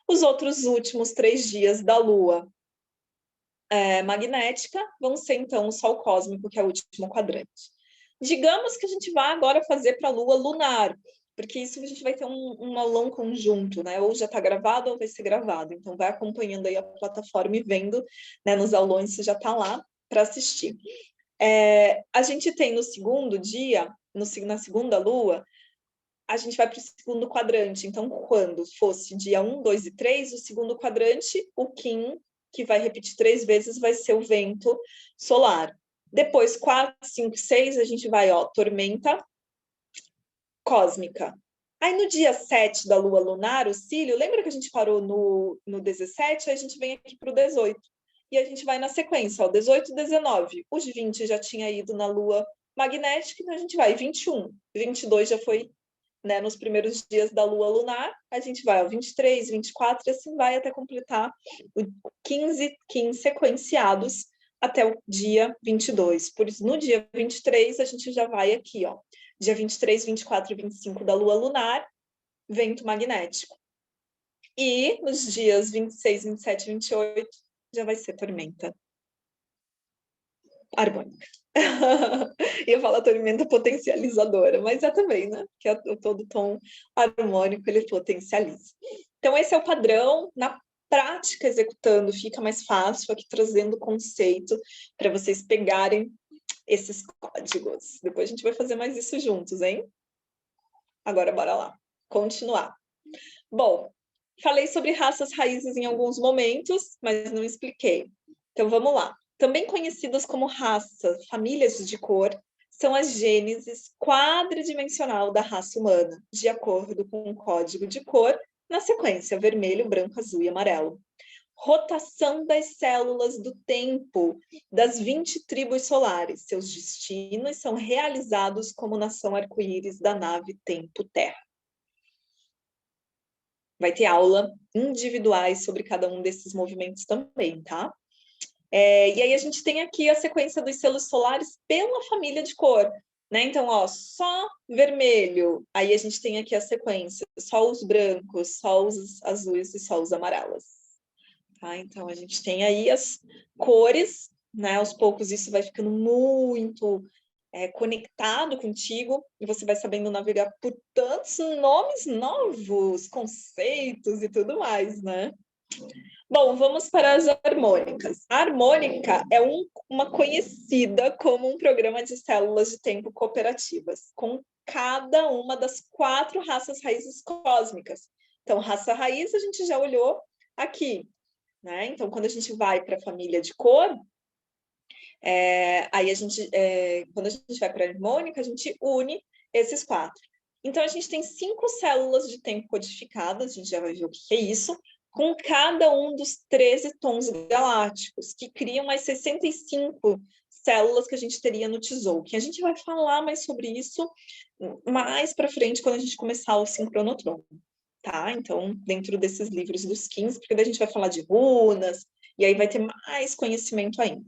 Os outros últimos 3 dias da Lua magnética vão ser, então, o Sol cósmico, que é o último quadrante. Digamos que a gente vai agora fazer para a Lua lunar, porque isso a gente vai ter um aulão conjunto, né? Ou já está gravado ou vai ser gravado. Então, vai acompanhando aí a plataforma e vendo, né, nos aulões se já está lá para assistir. A gente tem no segundo dia, na segunda lua, a gente vai para o segundo quadrante. Então, quando fosse dia 1, 2 e 3, o segundo quadrante, o Kim, que vai repetir 3 vezes, vai ser o vento solar. Depois, 4, 5, 6, a gente vai, tormenta cósmica. Aí no dia 7 da lua lunar, o cílio, lembra que a gente parou no 17? Aí a gente vem aqui para o 18. E a gente vai na sequência, 18 e 19. Os 20 já tinha ido na lua magnética, então a gente vai 21. 22 já foi né, nos primeiros dias da lua lunar, a gente vai ao 23, 24 e assim vai até completar 15 sequenciados até o dia 22. Por isso, no dia 23, a gente já vai aqui, ó. Dia 23, 24 e 25 da lua lunar, vento magnético. E nos dias 26, 27 e 28, já vai ser tormenta harmônica. Ia falar tormenta potencializadora, mas é também, né? Que é todo tom harmônico ele potencializa. Então, esse é o padrão. Na prática, executando, fica mais fácil aqui trazendo o conceito para vocês pegarem esses códigos. Depois a gente vai fazer mais isso juntos, hein? Agora, bora lá. Continuar. Bom, falei sobre raças raízes em alguns momentos, mas não expliquei. Então, vamos lá. Também conhecidas como raças, famílias de cor, são a gênesis quadridimensional da raça humana, de acordo com um código de cor na sequência vermelho, branco, azul e amarelo. Rotação das células do tempo das 20 tribos solares. Seus destinos são realizados como nação arco-íris da nave Tempo-Terra. Vai ter aula individuais sobre cada um desses movimentos também, tá? E aí a gente tem aqui a sequência dos selos solares pela família de cor, né? Então, ó, só vermelho, aí a gente tem aqui a sequência, só os brancos, só os azuis e só os amarelos. Tá? Então, a gente tem aí as cores, né? Aos poucos isso vai ficando muito conectado contigo e você vai sabendo navegar por tantos nomes novos, conceitos e tudo mais, né? Bom, vamos para as harmônicas. A harmônica é uma conhecida como um programa de células de tempo cooperativas, com cada uma das 4 raças raízes cósmicas. Então, raça raiz a gente já olhou aqui, né? Então, quando a gente vai para a família de cor, aí a gente, quando a gente vai para a harmônica, a gente une esses 4. Então, a gente tem 5 células de tempo codificadas, a gente já vai ver o que é isso, com cada um dos 13 tons galácticos, que criam as 65 células que a gente teria no Tzolk'in. A gente vai falar mais sobre isso mais para frente, quando a gente começar o sincronotron, tá? Então, dentro desses livros dos 15, porque daí a gente vai falar de runas, e aí vai ter mais conhecimento ainda.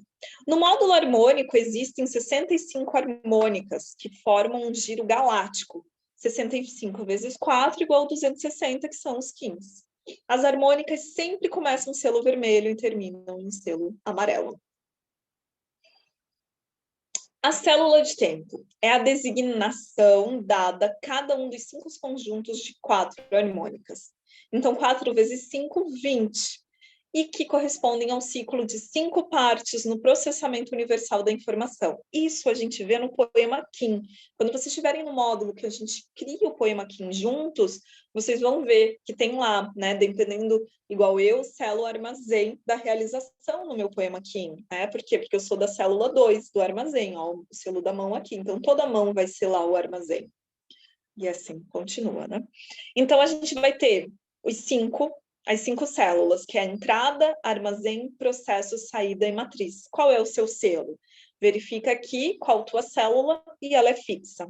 No módulo harmônico, existem 65 harmônicas que formam um giro galáctico. 65 vezes 4 igual a 260, que são os 15. As harmônicas sempre começam em selo vermelho e terminam em selo amarelo. A célula de tempo é a designação dada a cada um dos 5 conjuntos de 4 harmônicas. Então, 4 vezes 5, 20. E que correspondem a um ciclo de 5 partes no processamento universal da informação. Isso a gente vê no poema Kim. Quando vocês estiverem no módulo que a gente cria o poema Kim juntos, vocês vão ver que tem lá, né, dependendo, igual eu, célula armazém da realização no meu poema Kim, né? Por quê? Porque eu sou da célula 2 do armazém, ó, o selo da mão aqui. Então, toda mão vai ser lá o armazém. E assim continua, né? Então, a gente vai ter as 5 células, que é a entrada, armazém, processo, saída e matriz. Qual é o seu selo? Verifica aqui qual tua célula e ela é fixa.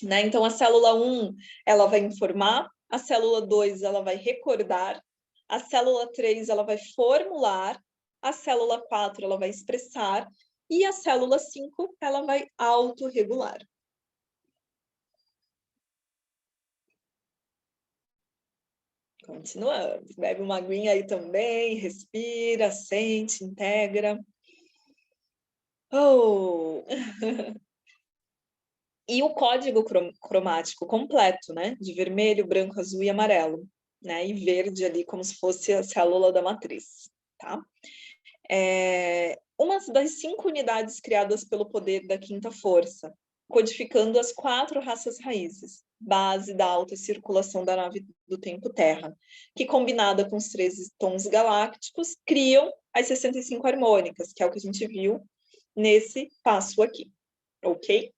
Né? Então, a célula 1, ela vai informar, a célula 2, ela vai recordar, a célula 3, ela vai formular, a célula 4, ela vai expressar, e a célula 5, ela vai autorregular. Continuando. Bebe uma aguinha aí também, respira, sente, integra. Oh! E o código cromático completo, né? De vermelho, branco, azul e amarelo. Né? E verde ali, como se fosse a célula da matriz. Tá? Uma das 5 unidades criadas pelo poder da quinta força, codificando as 4 raças raízes, base da alta circulação da nave do tempo Terra, que combinada com os 13 tons galácticos, criam as 65 harmônicas, que é o que a gente viu nesse passo aqui, ok?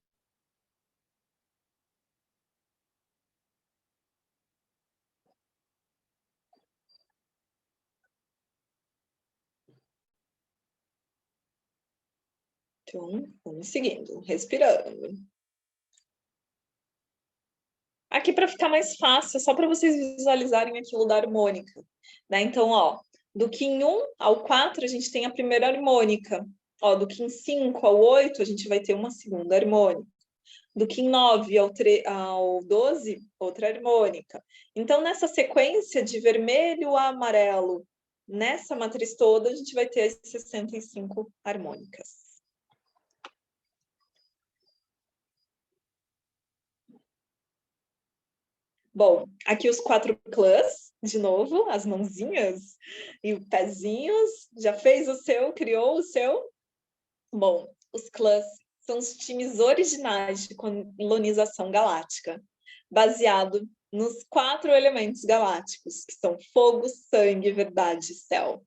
Então, vamos seguindo, respirando. Aqui, para ficar mais fácil, só para vocês visualizarem aquilo da harmônica, né? Então, ó, do Kim 1 ao 4, a gente tem a primeira harmônica. Ó, do Kim 5 ao 8, a gente vai ter uma segunda harmônica. Do Kim 9 ao 12, outra harmônica. Então, nessa sequência de vermelho a amarelo, nessa matriz toda, a gente vai ter as 65 harmônicas. Bom, aqui os 4 clãs, de novo, as mãozinhas e os pezinhos. Já fez o seu, criou o seu? Bom, os clãs são os times originais de colonização galáctica, baseado nos 4 elementos galácticos, que são fogo, sangue, verdade e céu.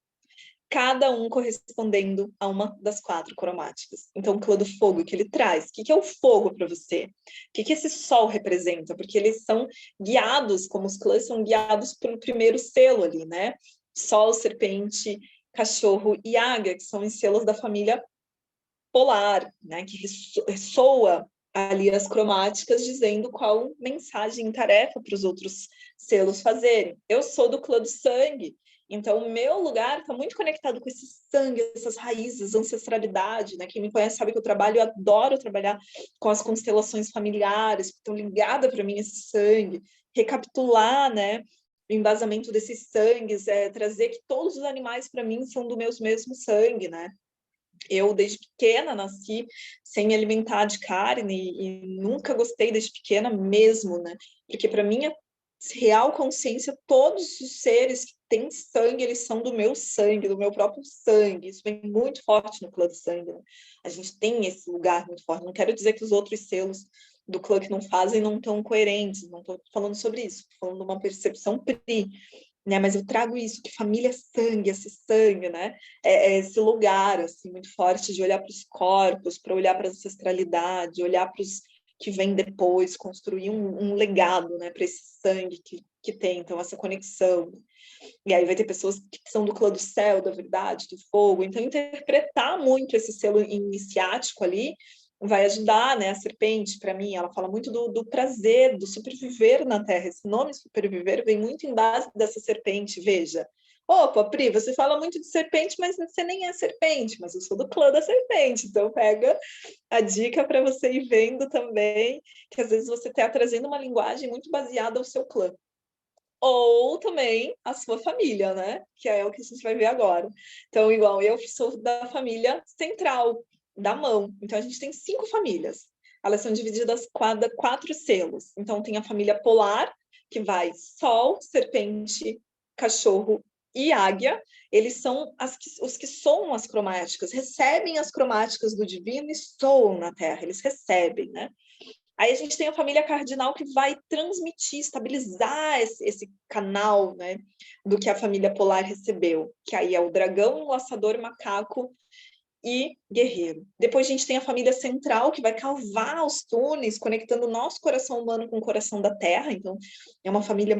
Cada um correspondendo a uma das 4 cromáticas. Então, o clã do fogo, que ele traz? O que é o fogo para você? O que esse sol representa? Porque eles são guiados, como os clãs são guiados pelo primeiro selo ali, né? Sol, serpente, cachorro e águia, que são os selos da família polar, né? Que ressoa ali as cromáticas, dizendo qual mensagem e tarefa para os outros selos fazerem. Eu sou do clã do sangue, então o meu lugar está muito conectado com esse sangue, essas raízes, ancestralidade, né? Quem me conhece sabe que eu adoro trabalhar com as constelações familiares, que estão ligadas para mim esse sangue, recapitular, né? O embasamento desses sangues, trazer que todos os animais para mim são do meu mesmo sangue, né? Eu, desde pequena, nasci sem me alimentar de carne e nunca gostei desde pequena mesmo, né? Porque para minha real consciência, todos os seres que têm sangue, eles são do meu sangue, do meu próprio sangue. Isso vem muito forte no clã do sangue, né? A gente tem esse lugar muito forte. Não quero dizer que os outros selos do clã que não fazem não estão coerentes, não estou falando sobre isso, estou falando de uma percepção PRI, né? Mas eu trago isso, que família é sangue, esse sangue, né? É esse lugar, assim, muito forte de olhar para os corpos, para olhar para a ancestralidade, olhar para os que vêm depois, construir um legado, né? Para esse sangue que tem, então, essa conexão. E aí vai ter pessoas que são do clã do céu, da verdade, do fogo. Então, interpretar muito esse selo iniciático ali vai ajudar, né? A serpente, para mim, ela fala muito do prazer, do sobreviver na Terra. Esse nome sobreviver vem muito em base dessa serpente, veja. Opa, Pri, você fala muito de serpente, mas você nem é serpente, mas eu sou do clã da serpente, então pega a dica para você ir vendo também, que às vezes você está trazendo uma linguagem muito baseada ao seu clã. Ou também a sua família, né? Que é o que a gente vai ver agora. Então, igual eu sou da família central, da mão. Então, a gente tem 5 famílias. Elas são divididas cada 4 selos. Então, tem a família polar, que vai sol, serpente, cachorro e águia. Eles são os que soam as cromáticas, recebem as cromáticas do divino e soam na Terra. Eles recebem, né? Aí a gente tem a família cardinal que vai transmitir, estabilizar esse canal, né, do que a família polar recebeu, que aí é o dragão, o laçador, macaco e guerreiro. Depois a gente tem a família central, que vai cavar os túneis, conectando o nosso coração humano com o coração da terra. Então, é uma família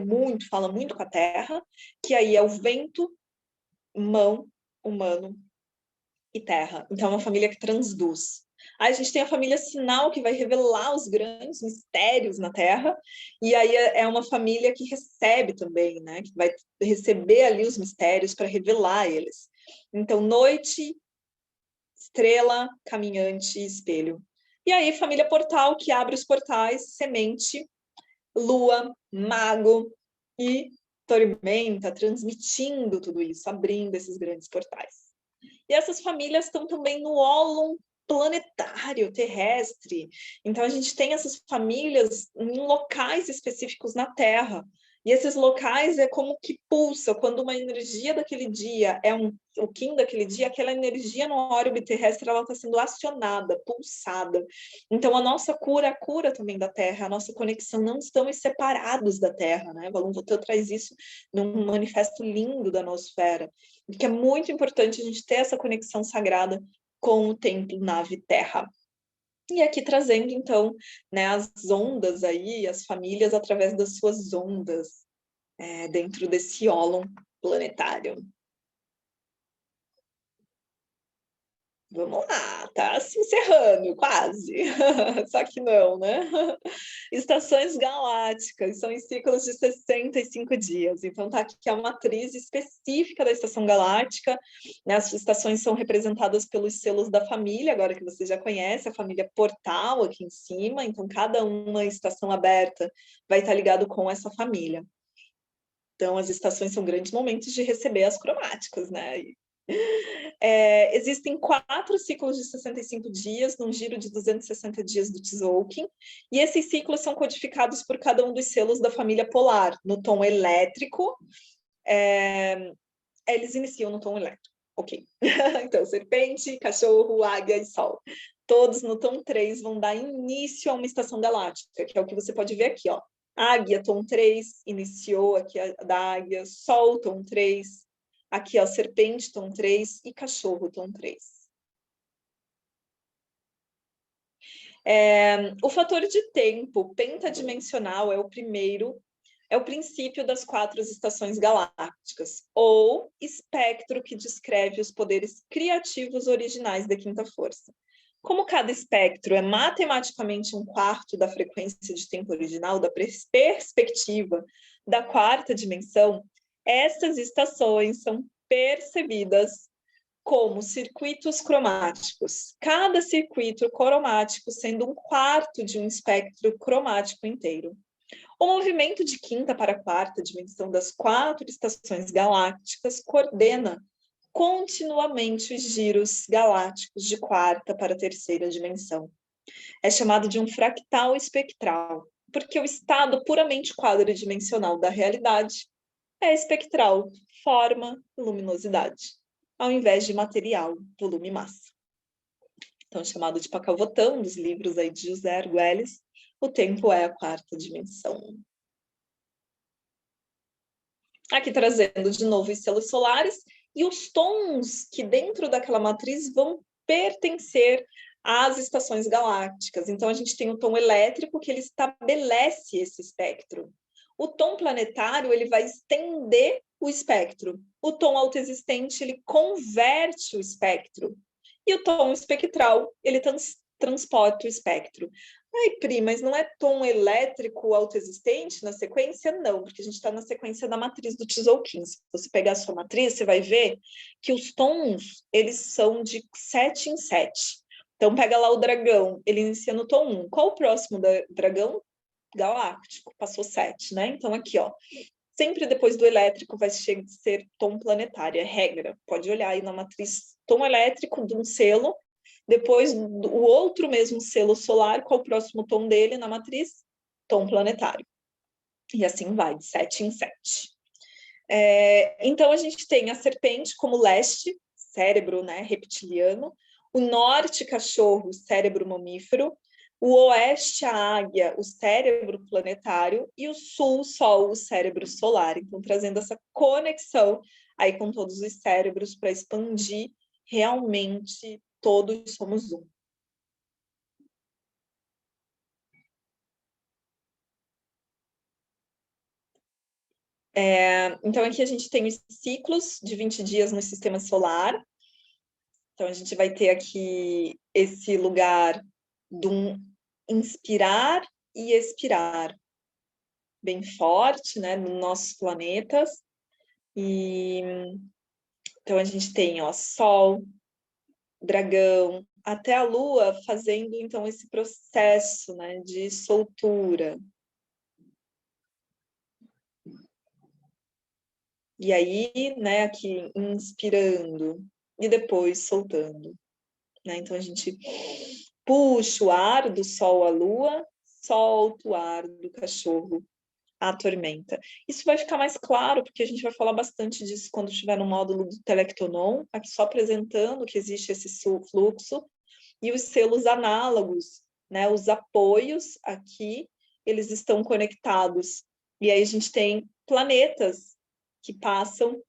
fala muito com a terra, que aí é o vento, mão, humano e terra. Então, é uma família que transduz. Aí a gente tem a família sinal, que vai revelar os grandes mistérios na Terra, e aí é uma família que recebe também, né? Que vai receber ali os mistérios para revelar eles. Então, noite, estrela, caminhante, espelho. E aí, família portal, que abre os portais, semente, lua, mago e tormenta, transmitindo tudo isso, abrindo esses grandes portais. E essas famílias estão também no ólon planetário, terrestre. Então, a gente tem essas famílias em locais específicos na Terra. E esses locais é como que pulsa, quando uma energia daquele dia o Kim daquele dia, aquela energia no orbe terrestre, ela está sendo acionada, pulsada. Então, a nossa cura, a cura também da Terra, a nossa conexão, não estamos separados da Terra, né? Valon Votan traz isso num manifesto lindo da nosfera, que é muito importante a gente ter essa conexão sagrada com o templo nave terra. E aqui trazendo, então, né, as ondas aí, as famílias através das suas ondas dentro desse ólon planetário. Vamos lá, tá se encerrando, quase. Só que não, né? Estações galácticas são em ciclos de 65 dias. Então, tá aqui a matriz específica da estação galáctica. Né? As estações são representadas pelos selos da família, agora que você já conhece, a família Portal aqui em cima. Então, cada uma estação aberta vai estar ligado com essa família. Então, as estações são grandes momentos de receber as cromáticas, né? Existem 4 ciclos de 65 dias, num giro de 260 dias do Tzolk'in, e esses ciclos são codificados por cada um dos selos da família polar. No tom elétrico, eles iniciam no tom elétrico, ok. Então, serpente, cachorro, águia e sol. Todos no tom 3 vão dar início a uma estação galáctica, que é o que você pode ver aqui, ó. Águia, tom 3, iniciou aqui a da águia, sol, tom 3, aqui, ó, serpente, tom 3 e cachorro, tom 3. O fator de tempo pentadimensional é o primeiro, é o princípio das 4 estações galácticas, ou espectro que descreve os poderes criativos originais da quinta força. Como cada espectro é matematicamente um quarto da frequência de tempo original, da perspectiva da quarta dimensão, essas estações são percebidas como circuitos cromáticos, cada circuito cromático sendo um quarto de um espectro cromático inteiro. O movimento de quinta para quarta dimensão das 4 estações galácticas coordena continuamente os giros galácticos de quarta para terceira dimensão. É chamado de um fractal espectral, porque o estado puramente quadridimensional da realidade é espectral, forma e luminosidade, ao invés de material, volume e massa. Então, chamado de pacavotão, dos livros aí de José Argüelles, o tempo é a quarta dimensão. Aqui trazendo de novo os selos solares e os tons que dentro daquela matriz vão pertencer às estações galácticas. Então, a gente tem o tom elétrico, que ele estabelece esse espectro. O tom planetário, ele vai estender o espectro. O tom autoexistente, ele converte o espectro. E o tom espectral, ele transporta o espectro. Ai, Pri, mas não é tom elétrico autoexistente na sequência? Não, porque a gente está na sequência da matriz do Tzolk'in. Se você pegar a sua matriz, você vai ver que os tons, eles são de 7 em 7. Então, pega lá o dragão, ele inicia no tom 1. Qual o próximo dragão? Galáctico, passou 7, né? Então, aqui, ó, sempre depois do elétrico vai ser tom planetário, é regra. Pode olhar aí na matriz tom elétrico de um selo, depois o outro mesmo selo solar, qual o próximo tom dele na matriz? Tom planetário. E assim vai, de 7 em 7. Então, a gente tem a serpente como leste, cérebro, né, reptiliano, o norte, cachorro, cérebro mamífero, o oeste, a águia, o cérebro planetário, e o sul, sol, o cérebro solar. Então, trazendo essa conexão aí com todos os cérebros para expandir realmente todos somos um. Então, aqui a gente tem os ciclos de 20 dias no sistema solar. Então, a gente vai ter aqui esse lugar do inspirar e expirar, bem forte, né, nos nossos planetas. E então, a gente tem, ó, Sol, Dragão, até a Lua fazendo, então, esse processo, né, de soltura. E aí, né, aqui inspirando e depois soltando. Né? Então, a gente puxa o ar do Sol à Lua, solta o ar do cachorro à tormenta. Isso vai ficar mais claro, porque a gente vai falar bastante disso quando estiver no módulo do Telectonon, aqui só apresentando que existe esse fluxo, e os selos análogos, né? Os apoios aqui, eles estão conectados. E aí a gente tem planetas que passam,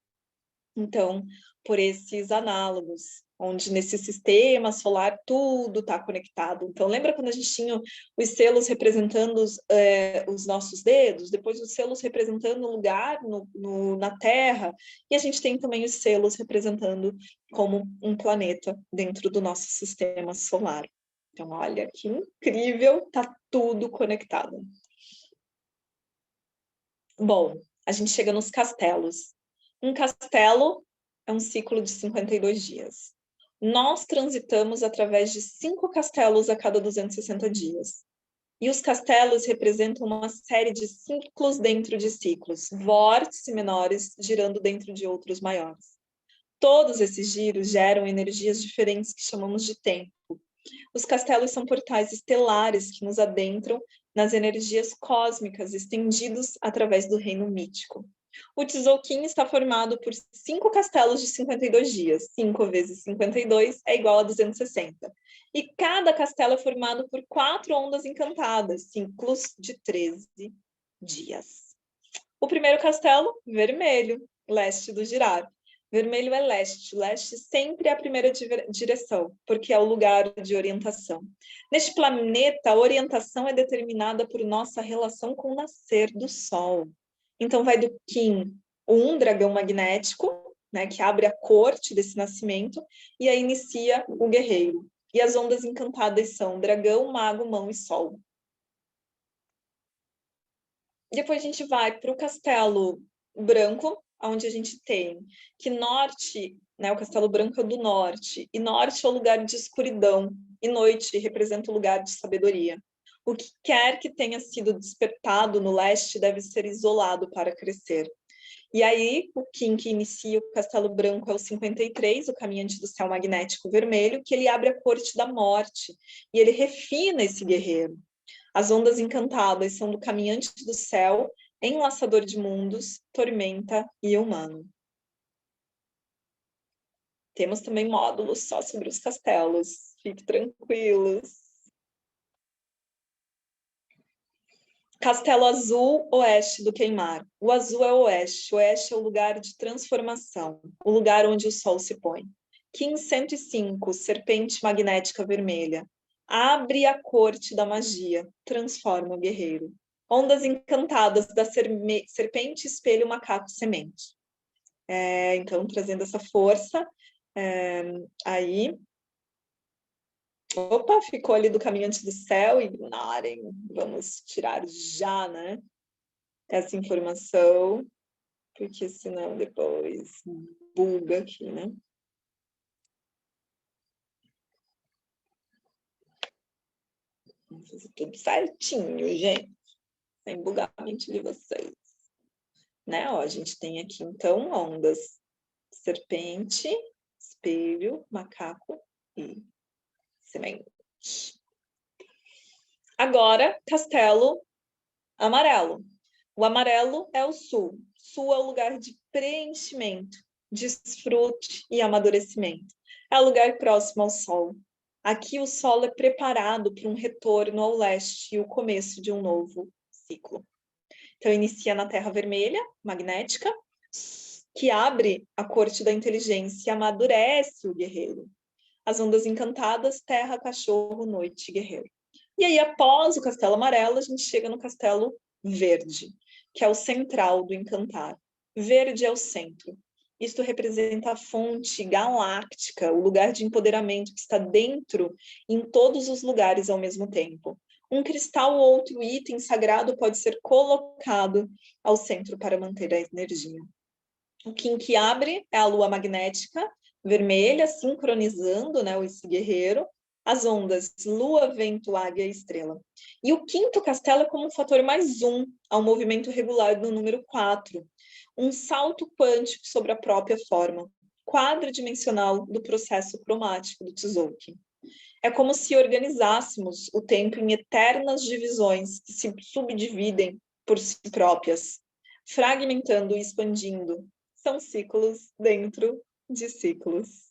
então, por esses análogos. onde nesse sistema solar tudo está conectado. Então, lembra quando a gente tinha os selos representando os nossos dedos, depois os selos representando o lugar na Terra, e a gente tem também os selos representando como um planeta dentro do nosso sistema solar. Então, olha que incrível, tá tudo conectado. Bom, a gente chega nos castelos. Um castelo é um ciclo de 52 dias. Nós transitamos através de 5 castelos a cada 260 dias. E os castelos representam uma série de ciclos dentro de ciclos, vórtices menores girando dentro de outros maiores. Todos esses giros geram energias diferentes que chamamos de tempo. Os castelos são portais estelares que nos adentram nas energias cósmicas estendidos através do reino mítico. O Tzolk'in está formado por 5 castelos de 52 dias. 5 vezes 52 é igual a 260. E cada castelo é formado por 4 ondas encantadas, ciclos de 13 dias. O primeiro castelo, vermelho, leste do girar. Vermelho é leste. Leste sempre é a primeira direção, porque é o lugar de orientação. Neste planeta, a orientação é determinada por nossa relação com o nascer do Sol. Então, vai do Qin, um dragão magnético, né, que abre a corte desse nascimento, e aí inicia o guerreiro. E as ondas encantadas são dragão, mago, mão e sol. Depois a gente vai para o castelo branco, onde a gente tem que norte, né, o castelo branco é do norte, e norte é o lugar de escuridão, e noite representa o lugar de sabedoria. O que quer que tenha sido despertado no leste deve ser isolado para crescer. E aí, o Qin que inicia o Castelo Branco é o 53, o Caminhante do Céu Magnético Vermelho, que ele abre a corte da morte, e ele refina esse guerreiro. As ondas encantadas são do Caminhante do Céu, Enlaçador de Mundos, Tormenta e Humano. Temos também módulos só sobre os castelos, fiquem tranquilos. Castelo Azul, oeste do Queimar. O azul é o oeste. O oeste é o lugar de transformação, o lugar onde o sol se põe. Qin 105, serpente magnética vermelha. Abre a corte da magia, transforma o guerreiro. Ondas encantadas da serpente espelho macaco semente. Então, trazendo essa força aí. Opa, ficou ali do Caminhante do Céu, ignorem, vamos tirar já, né, essa informação, porque senão depois buga aqui, né? Vamos fazer tudo certinho, gente, sem bugar a mente de vocês. Né, ó, a gente tem aqui, então, ondas serpente, espelho, macaco e semente. Agora, castelo amarelo. O amarelo é o sul. Sul é o lugar de preenchimento, desfrute e amadurecimento. É o lugar próximo ao sol. Aqui o sol é preparado para um retorno ao leste e o começo de um novo ciclo. Então, inicia na Terra Vermelha, magnética, que abre a corte da inteligência e amadurece o guerreiro. As ondas encantadas, terra, cachorro, noite, guerreiro. E aí, após o castelo amarelo, a gente chega no castelo verde, que é o central do encantar. Verde é o centro. Isto representa a fonte galáctica, o lugar de empoderamento que está dentro em todos os lugares ao mesmo tempo. Um cristal ou outro item sagrado pode ser colocado ao centro para manter a energia. O Qin que abre é a lua magnética, vermelha, sincronizando, né, esse guerreiro, as ondas lua, vento, águia e estrela. E o quinto castelo é como um fator mais um ao movimento regular do número 4, um salto quântico sobre a própria forma, quadridimensional do processo cromático do Tzolk'in. É como se organizássemos o tempo em eternas divisões que se subdividem por si próprias, fragmentando e expandindo. São ciclos dentro de ciclos.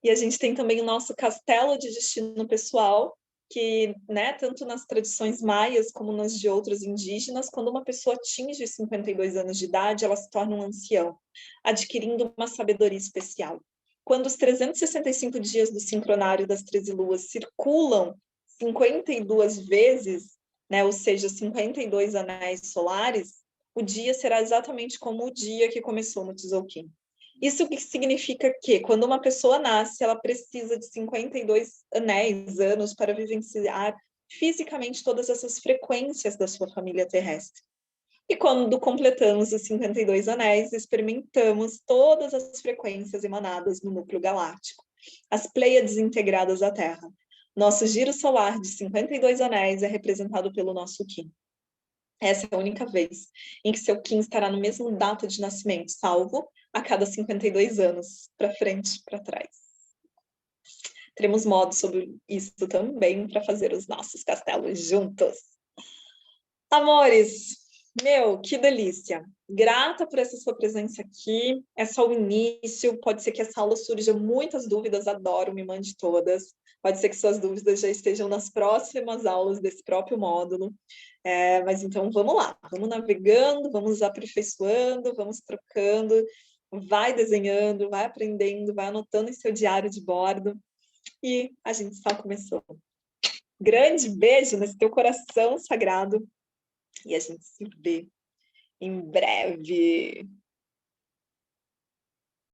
E a gente tem também o nosso castelo de destino pessoal, que, né, tanto nas tradições maias como nas de outros indígenas, quando uma pessoa atinge 52 anos de idade, ela se torna um ancião, adquirindo uma sabedoria especial. quando os 365 dias do sincronário das 13 luas circulam 52 vezes, né, ou seja, 52 anéis solares, o dia será exatamente como o dia que começou no Tzolk'in. Isso que significa que, quando uma pessoa nasce, ela precisa de 52 anos para vivenciar fisicamente todas essas frequências da sua família terrestre. E quando completamos os 52 anéis, experimentamos todas as frequências emanadas no núcleo galáctico, as Pleiades integradas à Terra. Nosso giro solar de 52 anéis é representado pelo nosso Kim. Essa é a única vez em que seu Kim estará no mesmo data de nascimento, salvo a cada 52 anos, para frente e para trás. Teremos modos sobre isso também para fazer os nossos castelos juntos. Amores, meu, que delícia. Grata por essa sua presença aqui. É só o início. Pode ser que essa aula surja muitas dúvidas. Adoro, me mande todas. Pode ser que suas dúvidas já estejam nas próximas aulas desse próprio módulo. Mas então vamos lá. Vamos navegando, vamos aperfeiçoando, vamos trocando. Vai desenhando, vai aprendendo, vai anotando em seu diário de bordo. E a gente só começou. Grande beijo nesse teu coração sagrado. E a gente se vê em breve.